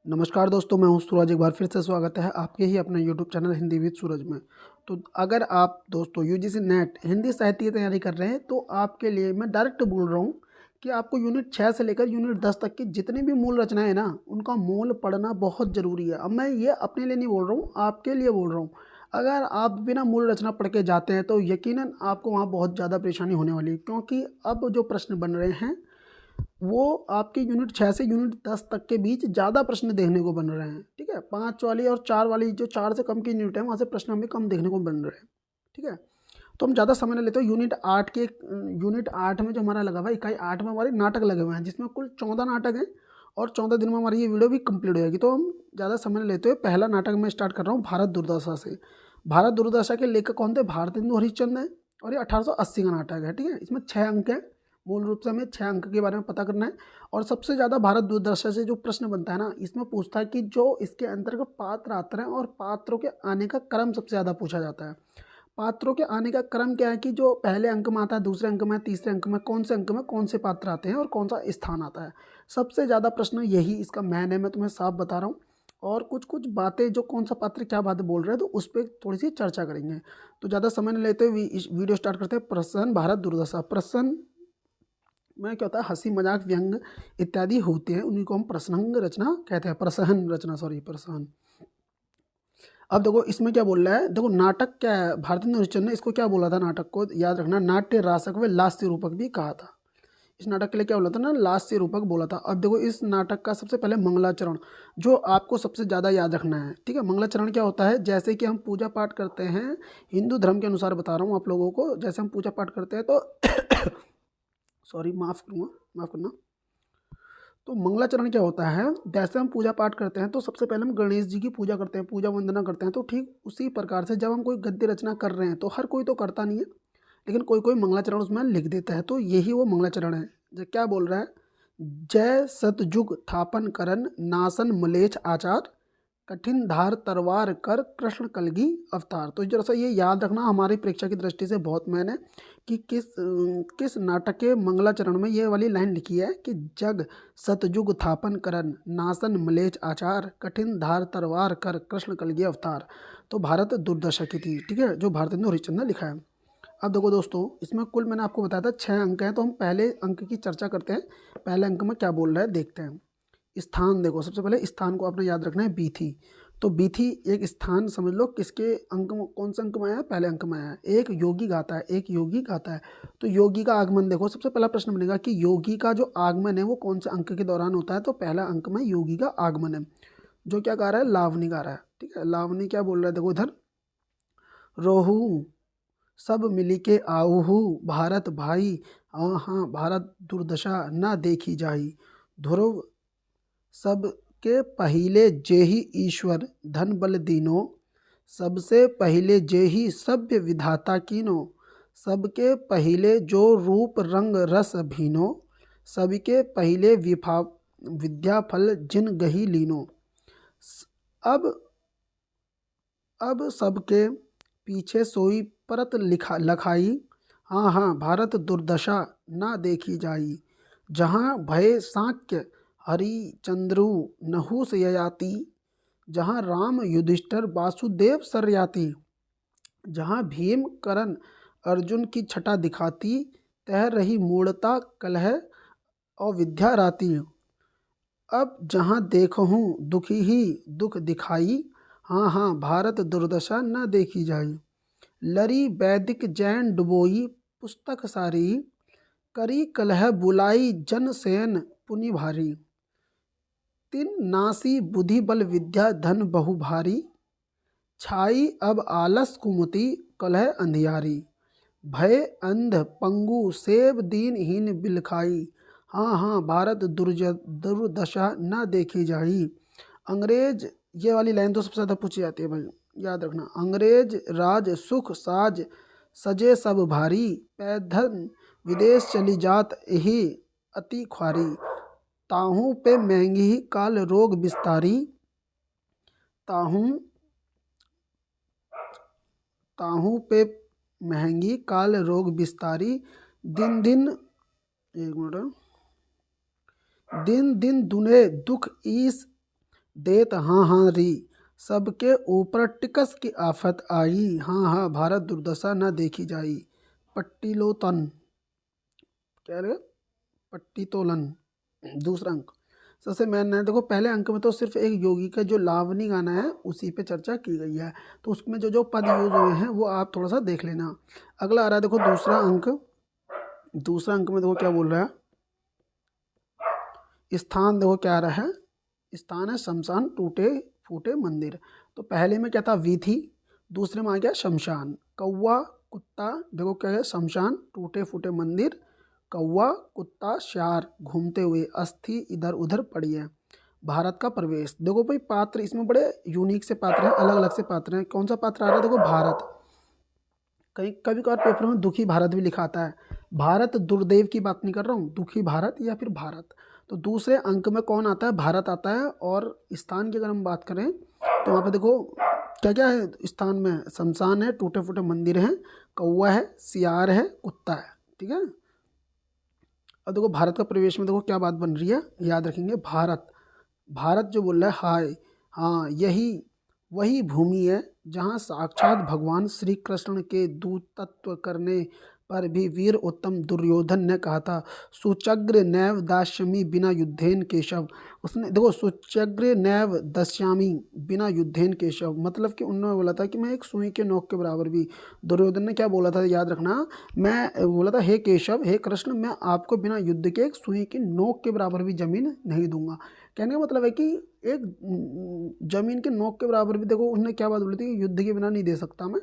नमस्कार दोस्तों, मैं हूं सूरज। एक बार फिर से स्वागत है आपके ही अपने यूट्यूब चैनल हिंदी विद सूरज में। तो अगर आप दोस्तों यूजीसी नेट हिंदी साहित्य की तैयारी कर रहे हैं तो आपके लिए मैं डायरेक्ट बोल रहा हूं कि आपको यूनिट 6 से लेकर यूनिट 10 तक की जितनी भी मूल रचनाएं हैं ना, उनका मूल पढ़ना बहुत ज़रूरी है। अब मैं ये अपने लिए नहीं बोल रहा हूँ, आपके लिए बोल रहा हूँ। अगर आप बिना मूल रचना पढ़ के जाते हैं तो यकीनन आपको वहाँ बहुत ज़्यादा परेशानी होने वाली है, क्योंकि अब जो प्रश्न बन रहे हैं वो आपके यूनिट 6 से यूनिट 10 तक के बीच ज़्यादा प्रश्न देखने को बन रहे हैं। ठीक है, 5 वाली और 4 वाली, जो 4 से कम की यूनिट है वहाँ से प्रश्न हमें कम देखने को बन रहे हैं। ठीक है, तो हम ज़्यादा समय नहीं लेते हो। यूनिट 8 में जो हमारा लगा हुआ है, इकाई 8 में हमारे नाटक लगे हुए हैं, जिसमें कुल 14 नाटक हैं और 14 दिन में हमारी ये वीडियो भी कंप्लीट हो जाएगी। तो हम ज़्यादा समय नहीं लेते हुए पहला नाटक मैं स्टार्ट कर रहा हूँ भारत दुर्दशा से। भारत दुर्दशा के लेखक कौन थे? भारतेंदु हरिश्चंद्र हैं और ये 1880 का नाटक है। ठीक है, इसमें 6 अंक हैं। मूल रूप से हमें 6 अंक के बारे में पता करना है। और सबसे ज़्यादा भारत दुर्दशा से जो प्रश्न बनता है ना, इसमें पूछता है कि जो इसके अंतर्गत पात्र आते हैं और पात्रों के आने का क्रम सबसे ज़्यादा पूछा जाता है। पात्रों के आने का क्रम क्या है कि जो पहले अंक में आता है, दूसरे अंक में, तीसरे अंक में, कौन से अंक में कौन से पात्र आते हैं और कौन सा स्थान आता है। सबसे ज़्यादा प्रश्न यही इसका मैन है, मैं तुम्हें साफ बता रहा हूँ। और कुछ कुछ बातें, जो कौन सा पात्र क्या बात बोल रहे हैं, तो उस पर थोड़ी सी चर्चा करेंगे। तो ज़्यादा समय नहीं लेते हुए इस वीडियो स्टार्ट करते हैं। प्रसन्न भारत दुर्दशा। प्रसन्न में क्या होता है? हंसी मजाक व्यंग इत्यादि होते हैं, उन्हीं को हम प्रसंग रचना कहते हैं। प्रसहन रचना, सॉरी, प्रसहन। अब देखो इसमें क्या बोल रहा है, देखो नाटक क्या है। भारतेंदु हरिश्चंद्र ने इसको क्या बोला था? नाटक को याद रखना, नाट्य रासक व लास्य रूपक भी कहा था। इस नाटक के लिए क्या बोला था ना? लास्य रूपक बोला था। अब देखो इस नाटक का सबसे पहले मंगलाचरण, जो आपको सबसे ज़्यादा याद रखना है। ठीक है, मंगलाचरण क्या होता है? जैसे कि हम पूजा पाठ करते हैं, हिंदू धर्म के अनुसार बता रहा हूँ आप लोगों को, जैसे हम पूजा पाठ करते हैं तो सॉरी, माफ़ करना। तो मंगलाचरण क्या होता है? जैसे हम पूजा पाठ करते हैं तो सबसे पहले हम गणेश जी की पूजा करते हैं, पूजा वंदना करते हैं। तो ठीक उसी प्रकार से जब हम कोई गद्य रचना कर रहे हैं तो हर कोई तो करता नहीं है, लेकिन कोई कोई मंगलाचरण उसमें लिख देता है। तो यही वो मंगलाचरण है। जो क्या बोल रहा है? जय सतयुग थापन करन नासन मलेच्छ आचार, कठिन धार तरवार कर कृष्ण कलगी अवतार। तो जरा सा ये याद रखना, हमारी परीक्षा की दृष्टि से बहुत मैन है कि किस नाटक के मंगलाचरण में ये वाली लाइन लिखी है कि जग सतयुग थापन करन नासन मलेच्छ आचार, कठिन धार तरवार कर कृष्ण कलगी अवतार। तो भारत दुर्दशा की थी। ठीक है, जो भारतेंदु हरिश्चंद्र ने लिखा है। अब देखो दोस्तों, इसमें कुल मैंने आपको बताया था 6 अंक हैं, तो हम पहले अंक की चर्चा करते हैं। पहले अंक में क्या बोल रहा है देखते हैं। स्थान देखो, सबसे पहले स्थान को आपने याद रखना है, बीथी। तो बीथी एक स्थान समझ लो, किसके अंक में, कौन से अंक में आया है? पहले अंक में आया है। एक योगी गाता है, एक योगी गाता है। तो योगी का आगमन देखो, सबसे पहला प्रश्न बनेगा कि योगी का जो आगमन है वो कौन से अंक के दौरान होता है? तो पहला अंक में योगी का आगमन है। जो क्या गा रहा है? लावनी गा रहा है। ठीक है, लावनी क्या बोल रहा है? देखो इधर, रोहू सब मिली के आऊहू भारत भाई, हाँ हाँ भारत दुर्दशा न देखी जाई, ध्रुव सबके पहिले जेहि ईश्वर धन बल दीनो, सबसे पहिले जेहि सभ्य विधाता कीनो, सबके पहिले जो रूप रंग रस भीनो, सबके पहिले विद्या फल जिन गही लीनो। स- अब अब सबके पीछे सोई परत लिखा लखाई, हाँ हाँ भारत दुर्दशा ना देखी जाई, जहाँ भय सांक्य हरिचंद्रु नहुस ययाति, जहाँ राम युधिष्ठिर वासुदेव सरयाति, जहाँ भीम करण अर्जुन की छटा दिखाती, तह रही मूढ़ता कलह और विद्या राती। अब जहाँ देखहूँ दुखी ही दुख दिखाई, हाँ हाँ भारत दुर्दशा न देखी जाई, लरी वैदिक जैन डुबोई पुस्तक सारी, करी कलह बुलाई जन सेन पुनि भारी, तिन नासी बुद्धि बल विद्या धन बहु भारी, छाई अब आलस कुमति कलह अंधियारी, भय अंध पंगु सेब दीनहीन बिलखाई, हाँ हाँ भारत दुर्दशा न देखी जाई। अंग्रेज, ये वाली लाइन तो सबसे ज़्यादा पूछी जाती है भाई, याद रखना। अंग्रेज राज सुख साज सजे सब भारी, पैधन विदेश चली जात यही अति ख्वारी, ताहू पे महंगी काल रोग बिस्तारी, ताहू ताहू पे महंगी काल रोग बिस्तारी, दिन दिन, एक मिनट, दिन दिन दुने दुख ईस देत हाँ हाँ री, सबके ऊपर टिकस की आफत आई, हाँ हाँ भारत दुर्दशा न देखी जाई। पट्टिलोतन, क्या है, पट्टितोलन। दूसरा अंक सबसे मेन है, देखो पहले अंक में तो सिर्फ एक योगी का जो लावनी गाना है उसी पे चर्चा की गई है, तो उसमें जो जो पद यूज हुए हैं वो आप थोड़ा सा देख लेना। अगला आ रहा है देखो दूसरा अंक। दूसरा अंक में देखो क्या बोल रहा है, स्थान देखो क्या आ रहा है, स्थान है शमशान टूटे फूटे मंदिर। तो पहले में क्या था, वीथी। दूसरे में आ गया शमशान। कौवा कुत्ता, देखो क्या है, शमशान टूटे फूटे मंदिर, कौवा कुत्ता श्यार घूमते हुए, अस्थि इधर उधर पड़ी है। भारत का प्रवेश, देखो भाई पात्र इसमें बड़े यूनिक से पात्र हैं, अलग अलग से पात्र हैं। कौन सा पात्र आ रहा है, देखो भारत। कहीं कभी कभार पेपर में दुखी भारत भी लिखा आता है। भारत दुर्देव की बात नहीं कर रहा हूँ, दुखी भारत या फिर भारत। तो दूसरे अंक में कौन आता है, भारत आता है। और स्थान की अगर हम बात करें तो वहाँ पे देखो क्या क्या है स्थान में, शमशान है, टूटे फूटे मंदिर हैं, कौवा है, सियार है, कुत्ता है। ठीक है। अब देखो भारत का प्रवेश में देखो क्या बात बन रही है, याद रखेंगे। भारत, भारत जो बोल रहा है हाय, हाँ यही वही भूमि है जहाँ साक्षात भगवान श्री कृष्ण के दूतत्व करने पर भी वीर उत्तम दुर्योधन ने कहा था, सुचग्र नैव दास्यमि बिना युद्धेन केशव। उसने देखो सुचग्र नैव दस्यामी बिना युद्धेन केशव, मतलब कि उन्होंने बोला था कि मैं एक सुई के नोक के बराबर भी। दुर्योधन ने क्या बोला था, याद रखना, मैं बोला था हे केशव हे कृष्ण, मैं आपको बिना युद्ध के एक सुई की नोक के बराबर भी जमीन नहीं दूंगा। कहने का मतलब है कि एक जमीन के नोक के बराबर भी, देखो उन्होंने क्या बात बोली थी, युद्ध के बिना नहीं दे सकता मैं।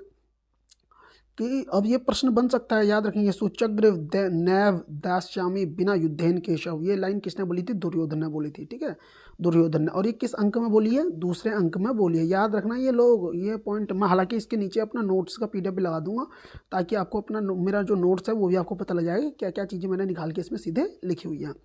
कि अब ये प्रश्न बन सकता है, याद रखेंगे, सुचग्र नैव दास्यामी बिना युद्धेन केशव, ये लाइन किसने बोली थी, दुर्योधन ने बोली थी। ठीक है, दुर्योधन ने। और ये किस अंक में बोली है, दूसरे अंक में बोली है। याद रखना ये लोग, ये पॉइंट मैं हालांकि इसके नीचे अपना नोट्स का पीडीएफ भी लगा दूंगा, ताकि आपको अपना मेरा जो नोट्स है वो भी आपको पता लग जाएगा क्या क्या चीज़ें मैंने निकाल के इसमें सीधे लिखी हुई हैं।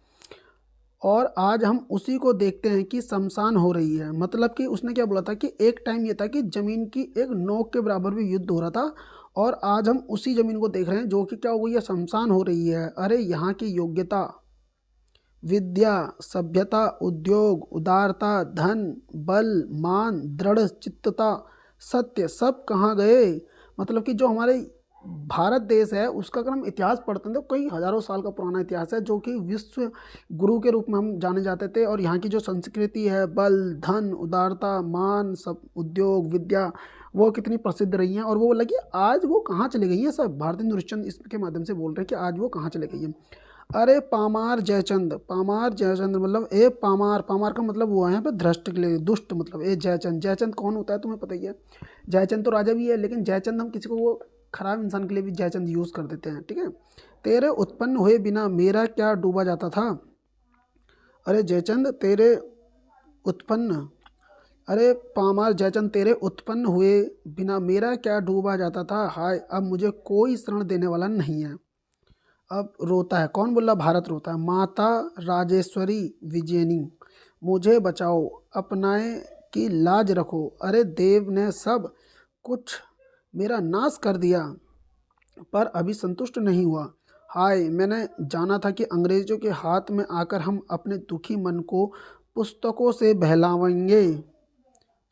और आज हम उसी को देखते हैं कि शमशान हो रही है। मतलब कि उसने क्या बोला था कि एक टाइम ये था कि ज़मीन की एक नोक के बराबर भी युद्ध हो रहा था, और आज हम उसी ज़मीन को देख रहे हैं जो कि क्या हो गई है, शमशान हो रही है। अरे यहाँ की योग्यता, विद्या, सभ्यता, उद्योग, उदारता, धन, बल, मान, दृढ़ चित्तता, सत्य सब कहाँ गए। मतलब कि जो हमारे भारत देश है उसका अगर हम इतिहास पढ़ते हैं तो कई हजारों साल का पुराना इतिहास है, जो कि विश्व गुरु के रूप में हम जाने जाते थे। और यहाँ की जो संस्कृति है, बल, धन, उदारता, मान, सब, उद्योग, विद्या, वो कितनी प्रसिद्ध रही हैं। और वो बोला कि आज वो कहाँ चली गई हैं, सब भारतीय निरीक्षण इसके माध्यम से बोल रहे हैं कि आज वो कहाँ चली गई हैं। अरे पामार जयचंद, पामार जयचंद मतलब ए पामार, पामार का मतलब वो है यहाँ पे धृष्ट के लिए, दुष्ट मतलब ए जयचंद। जयचंद कौन होता है तुम्हें पता ही है, जयचंद तो राजा भी है, लेकिन जयचंद हम किसी को वो खराब इंसान के लिए भी जयचंद यूज़ कर देते हैं। ठीक है। तेरे उत्पन्न हुए बिना मेरा क्या डूबा जाता था। अरे जयचंद तेरे उत्पन्न, अरे पामार जयचंद तेरे उत्पन्न हुए बिना मेरा क्या डूबा जाता था, हाय अब मुझे कोई शरण देने वाला नहीं है। अब रोता है, कौन बोल रहा, भारत रोता है। माता राजेश्वरी विजयनी, मुझे बचाओ, अपनाए की लाज रखो। अरे देव ने सब कुछ मेरा नाश कर दिया पर अभी संतुष्ट नहीं हुआ। हाय मैंने जाना था कि अंग्रेजों के हाथ में आकर हम अपने दुखी मन को पुस्तकों से बहलावेंगे।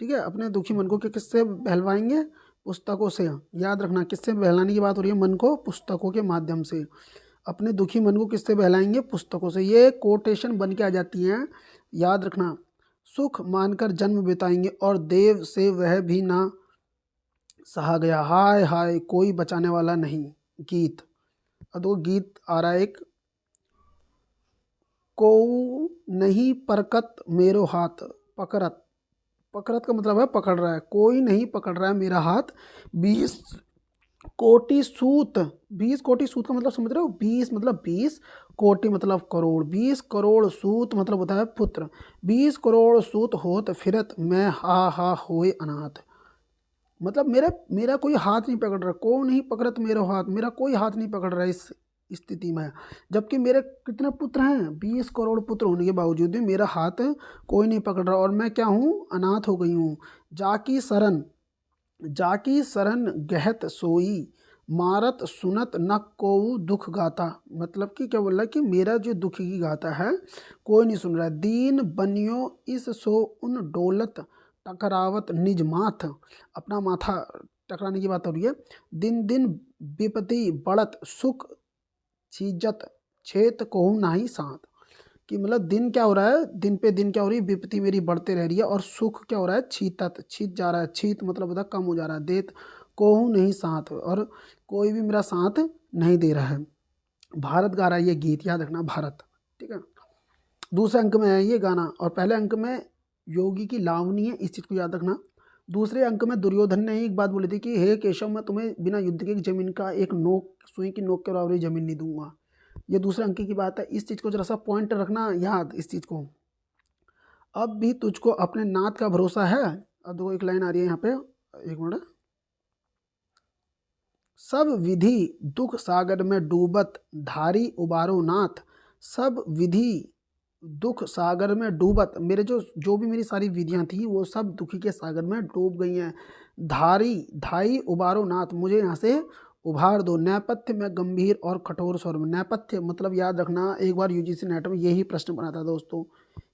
ठीक है, अपने दुखी मन को किससे बहलवाएंगे, पुस्तकों से। याद रखना किससे बहलाने की बात हो रही है, मन को पुस्तकों के माध्यम से। अपने दुखी मन को किससे बहलाएंगे, पुस्तकों से। ये कोटेशन बन के आ जाती हैं, याद रखना। सुख मानकर जन्म बिताएंगे और देव से वह भी ना सहा गया, हाय हाय कोई बचाने वाला नहीं। गीत, अब देखो गीत आ रहा है एक, को नहीं परकत मेरो हाथ पकड़त, पकड़त का मतलब है पकड़ रहा है, कोई नहीं पकड़ रहा है मेरा हाथ। 20 कोटि सूत, 20 कोटि सूत का मतलब समझ रहे हो, 20 मतलब 20, कोटि मतलब करोड़, 20 करोड़ सूत मतलब होता है पुत्र। 20 करोड़ सूत होत फिरत मैं हा होए अनाथ। मतलब मेरा कोई हाथ नहीं पकड़ रहा, कौन नहीं पकड़त मेरा हाथ, मेरा कोई हाथ नहीं पकड़ रहा है इस स्थिति में। जबकि मेरे कितने पुत्र हैं, 20 करोड़ पुत्र होने के बावजूद भी मेरा हाथ कोई नहीं पकड़ रहा, और मैं क्या हूँ, अनाथ हो गई हूँ। जाकी शरण, जाकी शरण गहत सोई, मारत सुनत न कोऊ दुख गाता, मतलब कि क्या बोल रहा है कि मेरा जो दुख की गाता है कोई नहीं सुन रहा है। दीन बनियो इस सो उन डोलत टकरावत निज माथ, अपना माथा टकराने की बात हो रही है। दिन दिन विपत्ति बढ़त सुख छीजत छेत कोहू नाही साथ, कि मतलब दिन क्या हो रहा है, दिन पे दिन क्या हो रही है, विपत्ति मेरी बढ़ते रह रही है और सुख क्या हो रहा है, छीतत छीत जा रहा है, छीत मतलब होता है कम हो जा रहा है, देत कोहू नहीं साथ, और कोई भी मेरा साथ नहीं दे रहा है। भारत गा रहा है ये गीत, याद रखना भारत, ठीक है। दूसरे अंक में है ये गाना और पहले अंक में योगी की लावनी है, इस चीज़ को याद रखना। दूसरे अंक में दुर्योधन ने एक बात बोली थी कि हे केशव, मैं तुम्हें बिना युद्ध के जमीन का एक नोक, सुई की नोक के बराबर जमीन नहीं दूंगा। ये दूसरे अंक की बात है, इस चीज़ को जरा सा पॉइंट रखना याद, इस चीज़ को। अब भी तुझको अपने नाथ का भरोसा है। अब देखो एक लाइन आ रही है यहाँ पे, एक मिनट। सब विधि दुख सागर में डूबत धारी उबारो नाथ, सब विधि दुख सागर में डूबत, मेरे जो जो भी मेरी सारी विधियां थी वो सब दुखी के सागर में डूब गई हैं। धारी धाई उबारो नाथ, मुझे यहाँ से उभार दो। नेपथ्य में गंभीर और कठोर स्वर में, नेपथ्य मतलब याद रखना, एक बार यूजीसी नेट में यही प्रश्न बना था दोस्तों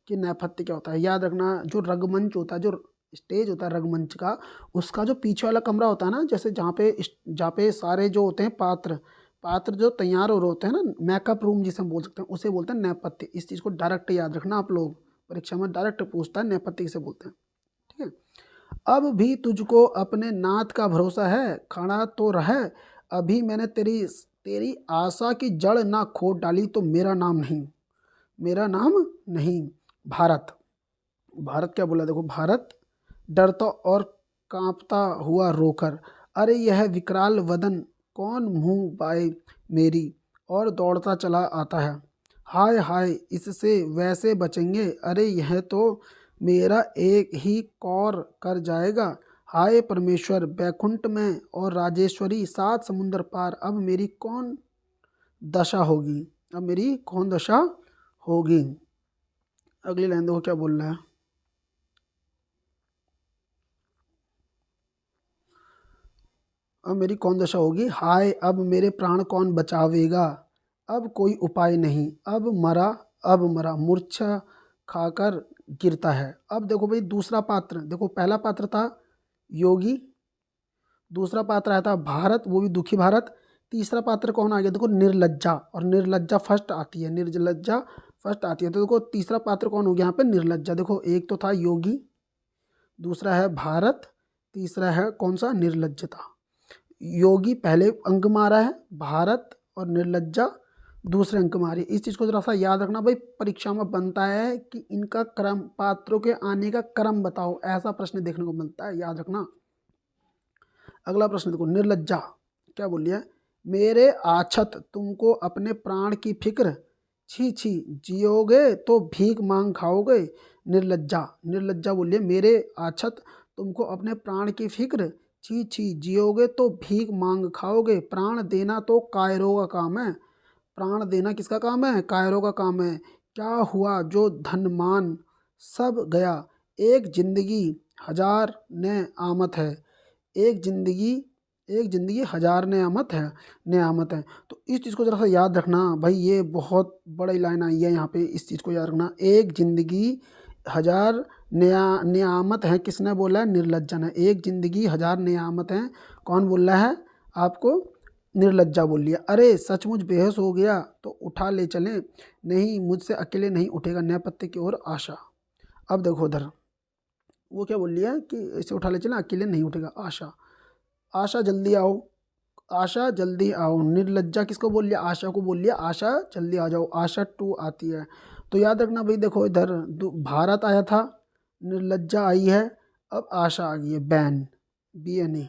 कि नेपथ्य क्या होता है। याद रखना, जो रंगमंच होता है, जो स्टेज होता है रंगमंच का, उसका जो पीछे वाला कमरा होता है ना, जैसे जहाँ पे सारे जो होते हैं पात्र पात्र जो तैयार हो रहे होते हैं ना, मेकअप रूम जिसे हम बोल सकते हैं, उसे बोलते हैं नेपथ्य। इस चीज़ को डायरेक्ट याद रखना, आप लोग परीक्षा में डायरेक्ट पूछता है नेपथ्य किसे बोलते हैं, ठीक है। अब भी तुझको अपने नाथ का भरोसा है, खड़ा तो रह, अभी मैंने तेरी तेरी आशा की जड़ ना खोद डाली, तो मेरा नाम नहीं, मेरा नाम नहीं। भारत, भारत क्या बोला देखो, भारत डरता और कांपता हुआ रोकर, अरे यह विकराल वदन कौन मुंह पाए मेरी, और दौड़ता चला आता है। हाय हाय इससे वैसे बचेंगे, अरे यह तो मेरा एक ही कौर कर जाएगा। हाय परमेश्वर बैकुंठ में और राजेश्वरी सात समुंदर पार, अब मेरी कौन दशा होगी, अब मेरी कौन दशा होगी। अगली लाइन देखो क्या बोल रहा है, अब मेरी कौन दशा होगी। हाय अब मेरे प्राण कौन बचावेगा, अब कोई उपाय नहीं, अब मरा मूर्छा खाकर गिरता है। अब देखो भाई दूसरा पात्र, देखो पहला पात्र था योगी, दूसरा पात्र आया था भारत, वो भी दुखी भारत। तीसरा पात्र कौन आ गया देखो, निर्लज्जा, और निर्लज्जा फर्स्ट आती है, निर्लज्जा फर्स्ट आती है। तो देखो तीसरा पात्र कौन हो गया यहाँ पे, निर्लज्जा। देखो एक तो था योगी, दूसरा है भारत, तीसरा है कौन सा, निर्लज्जता। योगी पहले अंक मारा है, भारत और निर्लज्जा दूसरे अंक मारी। इस चीज़ को जरा सा याद रखना भाई, परीक्षा में बनता है कि इनका क्रम, पात्रों के आने का क्रम बताओ, ऐसा प्रश्न देखने को मिलता है, याद रखना। अगला प्रश्न देखो, निर्लज्जा क्या बोल रही है, मेरे आछत तुमको अपने प्राण की फिक्र, छी छी जियोगे तो भीख मांग खाओगे। निर्लज्जा, निर्लज्जा बोलिए, मेरे आछत तुमको अपने प्राण की फिक्र, छी छी जियोगे तो भीख मांग खाओगे। प्राण देना तो कायरों का काम है, प्राण देना किसका काम है, कायरों का काम है। क्या हुआ जो धन मान सब गया, एक जिंदगी हजार ने आमत है, एक जिंदगी हजार नेयामत है, नेयामत है। तो इस चीज़ को जरा सा याद रखना भाई, ये बहुत बड़ी लाइन आई है यहाँ पे, इस चीज़ को याद रखना। एक जिंदगी हजार नियामत है, किसने बोला है, निर्लज्जा ने। एक जिंदगी हजार नियामत है, कौन बोल रहा है आपको, निर्लज्जा बोल लिया। अरे सचमुच बेहोश हो गया तो उठा ले चलें, नहीं मुझसे अकेले नहीं उठेगा नेपथ्य की ओर आशा। अब देखो उधर वो क्या बोल लिया कि इसे उठा ले चलें, अकेले नहीं उठेगा आशा, आशा जल्दी आओ, आशा जल्दी आओ। निर्लज्जा किसको बोल लिया, आशा को बोल लिया, आशा जल्दी आ जाओ, आशा टू आती है। तो याद रखना भाई, देखो इधर भारत आया था, निर्लज्जा आई है, अब आशा आ गई है, बैन BNA,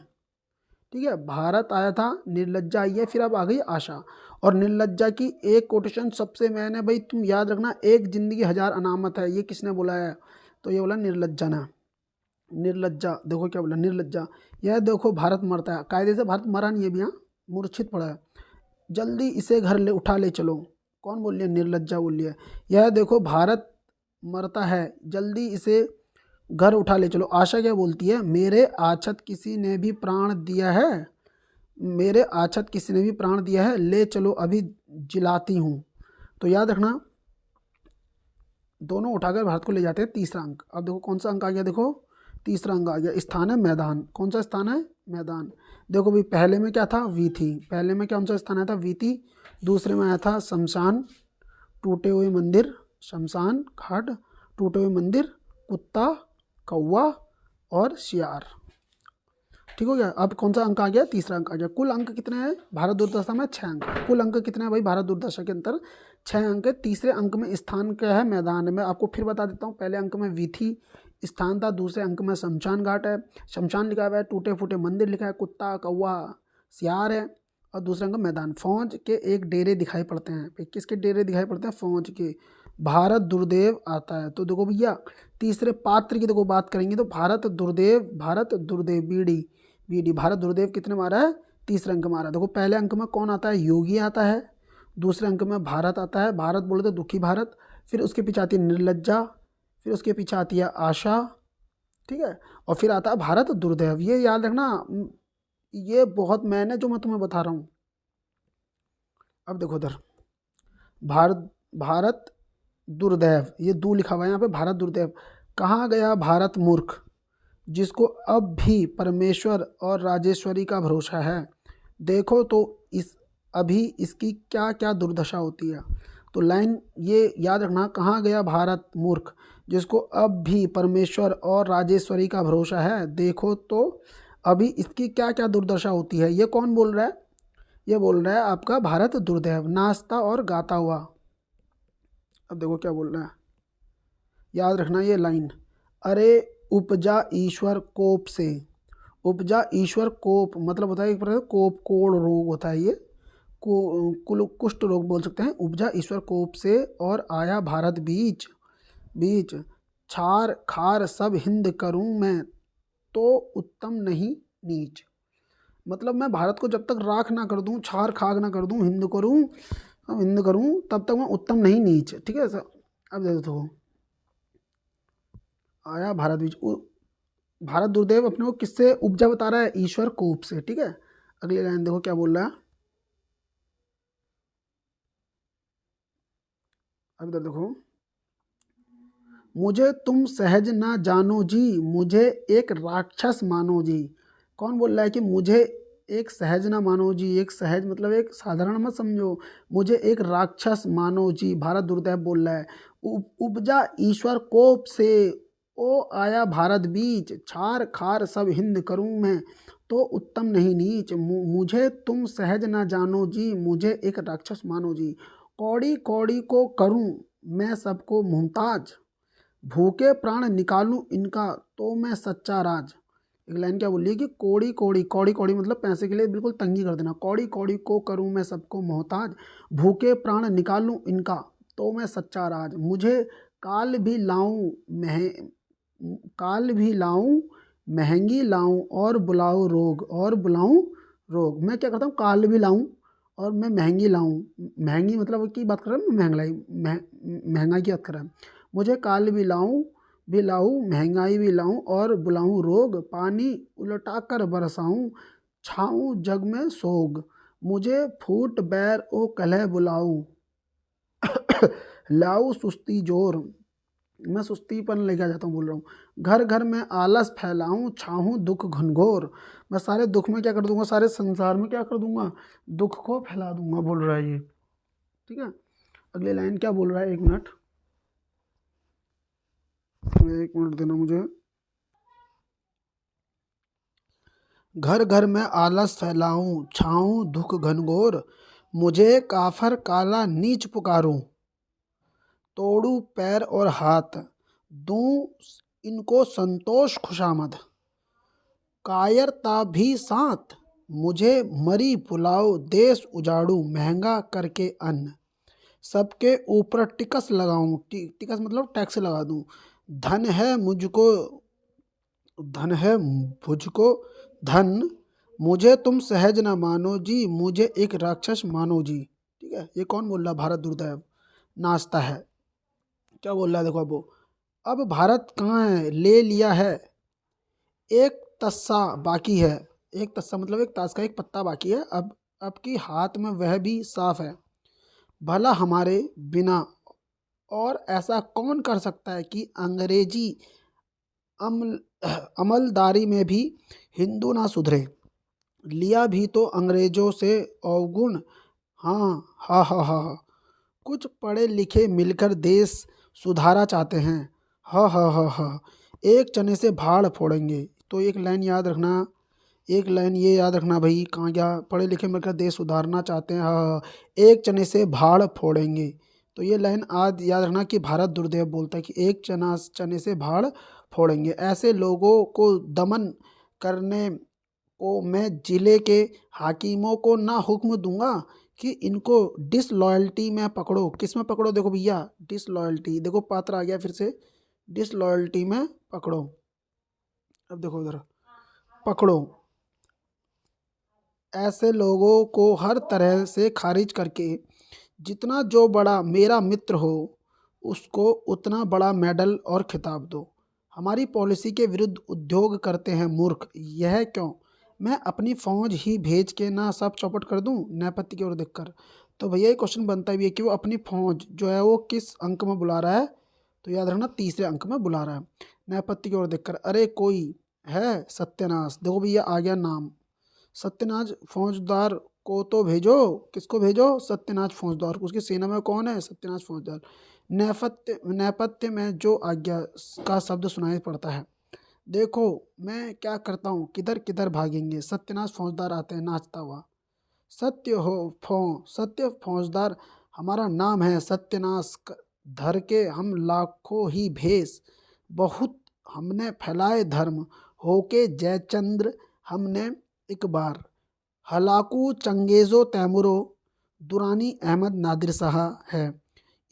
ठीक है। भारत आया था, निर्लज्जा आई है, फिर अब आ गई आशा। और निर्लज्जा की एक कोटेशन सबसे मैंने भाई तुम याद रखना, एक जिंदगी हजार अनामत है, ये किसने बोला है, तो ये बोला निर्लज्जा ने। निर्लज्जा देखो क्या बोला, निर्लज्जा, यह देखो भारत मरता है, कायदे से भारत मरा नहीं है, अभी यहाँ मूर्छित पड़ा है, जल्दी इसे घर ले उठा ले चलो। कौन बोल रही है, निर्लज्जा बोल रही है। यह देखो भारत मरता है, जल्दी इसे घर उठा ले चलो। आशा क्या बोलती है, मेरे आछत किसी ने भी प्राण दिया है, मेरे आछत किसी ने भी प्राण दिया है, ले चलो अभी जिलाती हूँ। तो याद रखना, दोनों उठाकर भारत को ले जाते हैं। तीसरा अंक, अब देखो कौन सा अंक आ गया, देखो तीसरा अंक आ गया। स्थान है मैदान, कौन सा स्थान है, मैदान। देखो भाई पहले में क्या था, वीथी, पहले में कौन सा स्थान आया था, वीथी। दूसरे में आया था शमशान, टूटे हुए मंदिर, शमशान घाट, टूटे हुए मंदिर, कुत्ता, कौवा और शियार। ठीक हो गया। अब कौन सा अंक आ गया, तीसरा अंक आ गया। कुल अंक कितने हैं भारत दूरदर्शन में, 6 अंक। कुल अंक कितने हैं भाई भारत दूरदर्शन के अंतर, 6 अंक है। तीसरे अंक में स्थान क्या है, मैदान। मैं आपको फिर बता देता हूँ, पहले अंक में वीथी स्थान था, दूसरे अंक में शमशान घाट है, शमशान लिखा हुआ है, टूटे फूटे मंदिर लिखा है, कुत्ता कौवा सियार है, और दूसरे अंक मैदान। फौज के एक डेरे दिखाई पड़ते हैं, किसके डेरे दिखाई पड़ते हैं, फौज के। भारत दुर्देव आता है। तो देखो भैया तीसरे पात्र की देखो बात करेंगे तो भारत दुर्देव, भारत दुर्देव बीडी, बीडी भारत दुर्देव कितने मारा है, तीसरे अंक मारा। देखो पहले अंक में कौन आता है, योगी आता है। दूसरे अंक में भारत आता है, भारत बोले तो दुखी भारत। फिर उसके पीछे आती है निर्लज्जा, फिर उसके पीछे आती है आशा, ठीक है, और फिर आता है भारत दुर्दैव। ये याद रखना, ये बहुत मैंने जो मैं तुम्हें बता रहा हूँ। अब देखो उधर भारत, भारत दुर्दैव, ये दू लिखा हुआ है यहाँ पे, भारत दुर्दैव। कहाँ गया भारत मूर्ख, जिसको अब भी परमेश्वर और राजेश्वरी का भरोसा है। देखो तो इस अभी इसकी क्या क्या दुर्दशा होती है। तो लाइन ये याद रखना, कहाँ गया भारत मूर्ख, जिसको अब भी परमेश्वर और राजेश्वरी का भरोसा है। देखो तो अभी इसकी क्या क्या दुर्दशा होती है। ये कौन बोल रहा है, ये बोल रहा है आपका भारत दुर्दैव, नाचता और गाता हुआ। अब देखो क्या बोल रहा है, याद रखना ये लाइन। अरे उपजा ईश्वर कोप से, उपजा ईश्वर कोप मतलब होता है एक प्रकार कोप, कोड़ रोग होता है ये, कुल कुष्ठ रोग बोल सकते हैं। उपजा ईश्वर कोप से और आया भारत बीच, बीच छार खार सब हिंद करूं मैं, तो उत्तम नहीं नीच। मतलब मैं भारत को जब तक राख ना कर दूं, छार खाग ना कर दूं, हिंद करूं, हिंद करूं, तब तक मैं उत्तम नहीं नीच। ठीक है सर। अब देखो आया भारत बीच, भारत दुर्देव अपने को किससे उपजा बता रहा है, ईश्वर कोप से। ठीक है, अगली लाइन देखो क्या बोल रहा है। अब इधर देखो, मुझे तुम सहज ना जानो जी, मुझे एक राक्षस मानो जी। कौन बोल रहा है कि मुझे एक सहज ना मानो जी, एक सहज मतलब एक साधारण मत समझो, मुझे एक राक्षस मानो जी, भारत दुर्दैव बोल रहा है। उपजा ईश्वर कोप से, ओ आया भारत बीच, छार खार सब हिंद करूं मैं, तो उत्तम नहीं नीच। मुझे तुम सहज ना जानो जी, मुझे एक राक्षस मानो जी, कौड़ी कौड़ी को करूं मैं सबको मुमताज, भूखे प्राण निकालूं इनका तो मैं सच्चा राज। एक लाइन क्या बोली कि कौड़ी कौड़ी, कौड़ी कौड़ी मतलब पैसे के लिए बिल्कुल तंगी कर देना, कौड़ी कौड़ी को करूं मैं सबको मोहताज, भूखे प्राण निकालूं इनका तो मैं सच्चा राज, मुझे काल भी लाऊं काल भी लाऊं महंगी लाऊं और बुलाऊं रोग, और बुलाऊं रोग। मैं क्या करता हूँ, काल भी लाऊं और मैं महंगी लाऊं, महंगी मतलब की बात कर रहा हूँ, महंगाई महंगाई की बात कर रहा हूँ। मुझे काल भी लाऊं महंगाई भी लाऊं और बुलाऊं रोग, पानी उलटा कर बरसाऊं छाऊं जग में सोग, मुझे फूट बैर ओ कलह बुलाऊं लाऊं सुस्ती जोर, मैं सुस्तीपन लेके आ जाता हूँ बोल रहा हूँ। घर घर में आलस फैलाऊं छाऊं दुख घनघोर, मैं सारे दुख में क्या कर दूंगा, सारे संसार में क्या कर दूंगा, दुख को फैला दूंगा बोल रहा है ये। ठीक है, अगली लाइन क्या बोल रहा है, एक मिनट देना मुझे। घर घर में आलस फैलाऊं छाऊं दुख घनघोर, मुझे काफर काला नीच पुकारूं, तोड़ू पैर और हाथ दूं इनको संतोष खुशामद, कायरता भी साथ मुझे मरी पुलाओ, देश उजाड़ू महंगा करके अन्न, सबके ऊपर टिकस लगाऊं, टिकस मतलब टैक्स लगा दूं, धन है मुझको, धन है मुझको धन, मुझे तुम सहज ना मानो जी, मुझे एक राक्षस मानो जी। ठीक है, ये कौन बोल रहा, भारत दुर्दैव नाचता है। क्या बोल रहा है देखो, अब भारत कहाँ है, ले लिया है एक तस्सा बाकी है, एक तस्सा मतलब एक ताश का एक पत्ता बाकी है, अब की हाथ में वह भी साफ है। भला हमारे बिना और ऐसा कौन कर सकता है कि अंग्रेजी अमल अमलदारी में भी हिंदू ना सुधरे। लिया भी तो अंग्रेजों से अवगुण। हाँ, हा हा हा हा। कुछ पढ़े लिखे मिलकर देश सुधारा चाहते हैं। हा हा हा हा। एक चने से भाड़ फोड़ेंगे। तो एक लाइन याद रखना, एक लाइन ये याद रखना भाई, कहाँ गया, पढ़े लिखे मिलकर देश सुधारना चाहते हैं, हाँ हाँ, एक चने से भाड़ फोड़ेंगे। तो ये लाइन आज याद रखना कि भारत दुर्देव बोलता है कि एक चने से भाड़ फोड़ेंगे। ऐसे लोगों को दमन करने को मैं जिले के हाकिमों को ना हुक्म दूंगा कि इनको डिसलॉयल्टी में पकड़ो। किस में पकड़ो, देखो भैया, डिसलॉयल्टी, देखो पात्र आ गया फिर से, डिसलॉयल्टी में पकड़ो। अब देखो इधर, पकड़ो ऐसे लोगों को हर तरह से खारिज करके जितना जो बड़ा मेरा मित्र हो उसको उतना बड़ा मेडल और खिताब दो। हमारी पॉलिसी के विरुद्ध उद्योग करते हैं मूर्ख, यह क्यों? मैं अपनी फौज ही भेज के ना सब चौपट कर दूं, न्यायपति की ओर देखकर। तो भैया ये क्वेश्चन बनता भी है कि वो अपनी फौज जो है वो किस अंक में बुला रहा है। तो याद रखना तीसरे अंक में बुला रहा है। न्यायपति की ओर देखकर, अरे कोई है सत्यानाश, देखो भैया आ गया नाम, सत्यनाज फौजदार को तो भेजो। किसको भेजो? सत्यनाज फौजदार को। उसकी सेना में कौन है? सत्यनाज फौजदार। नेपथ्य में जो आज्ञा का शब्द सुनाई पड़ता है, देखो मैं क्या करता हूँ, किधर किधर भागेंगे। सत्यनाज फौजदार आते हैं नाचता हुआ। सत्य फौजदार हमारा नाम है। सत्यनाश धर के हम लाखों ही भेष, बहुत हमने फैलाए धर्म, होके जयचंद्र हमने एक बार। हलाकू चंगेज़ो तैमूरो, दुरानी अहमद नादिर शाह है।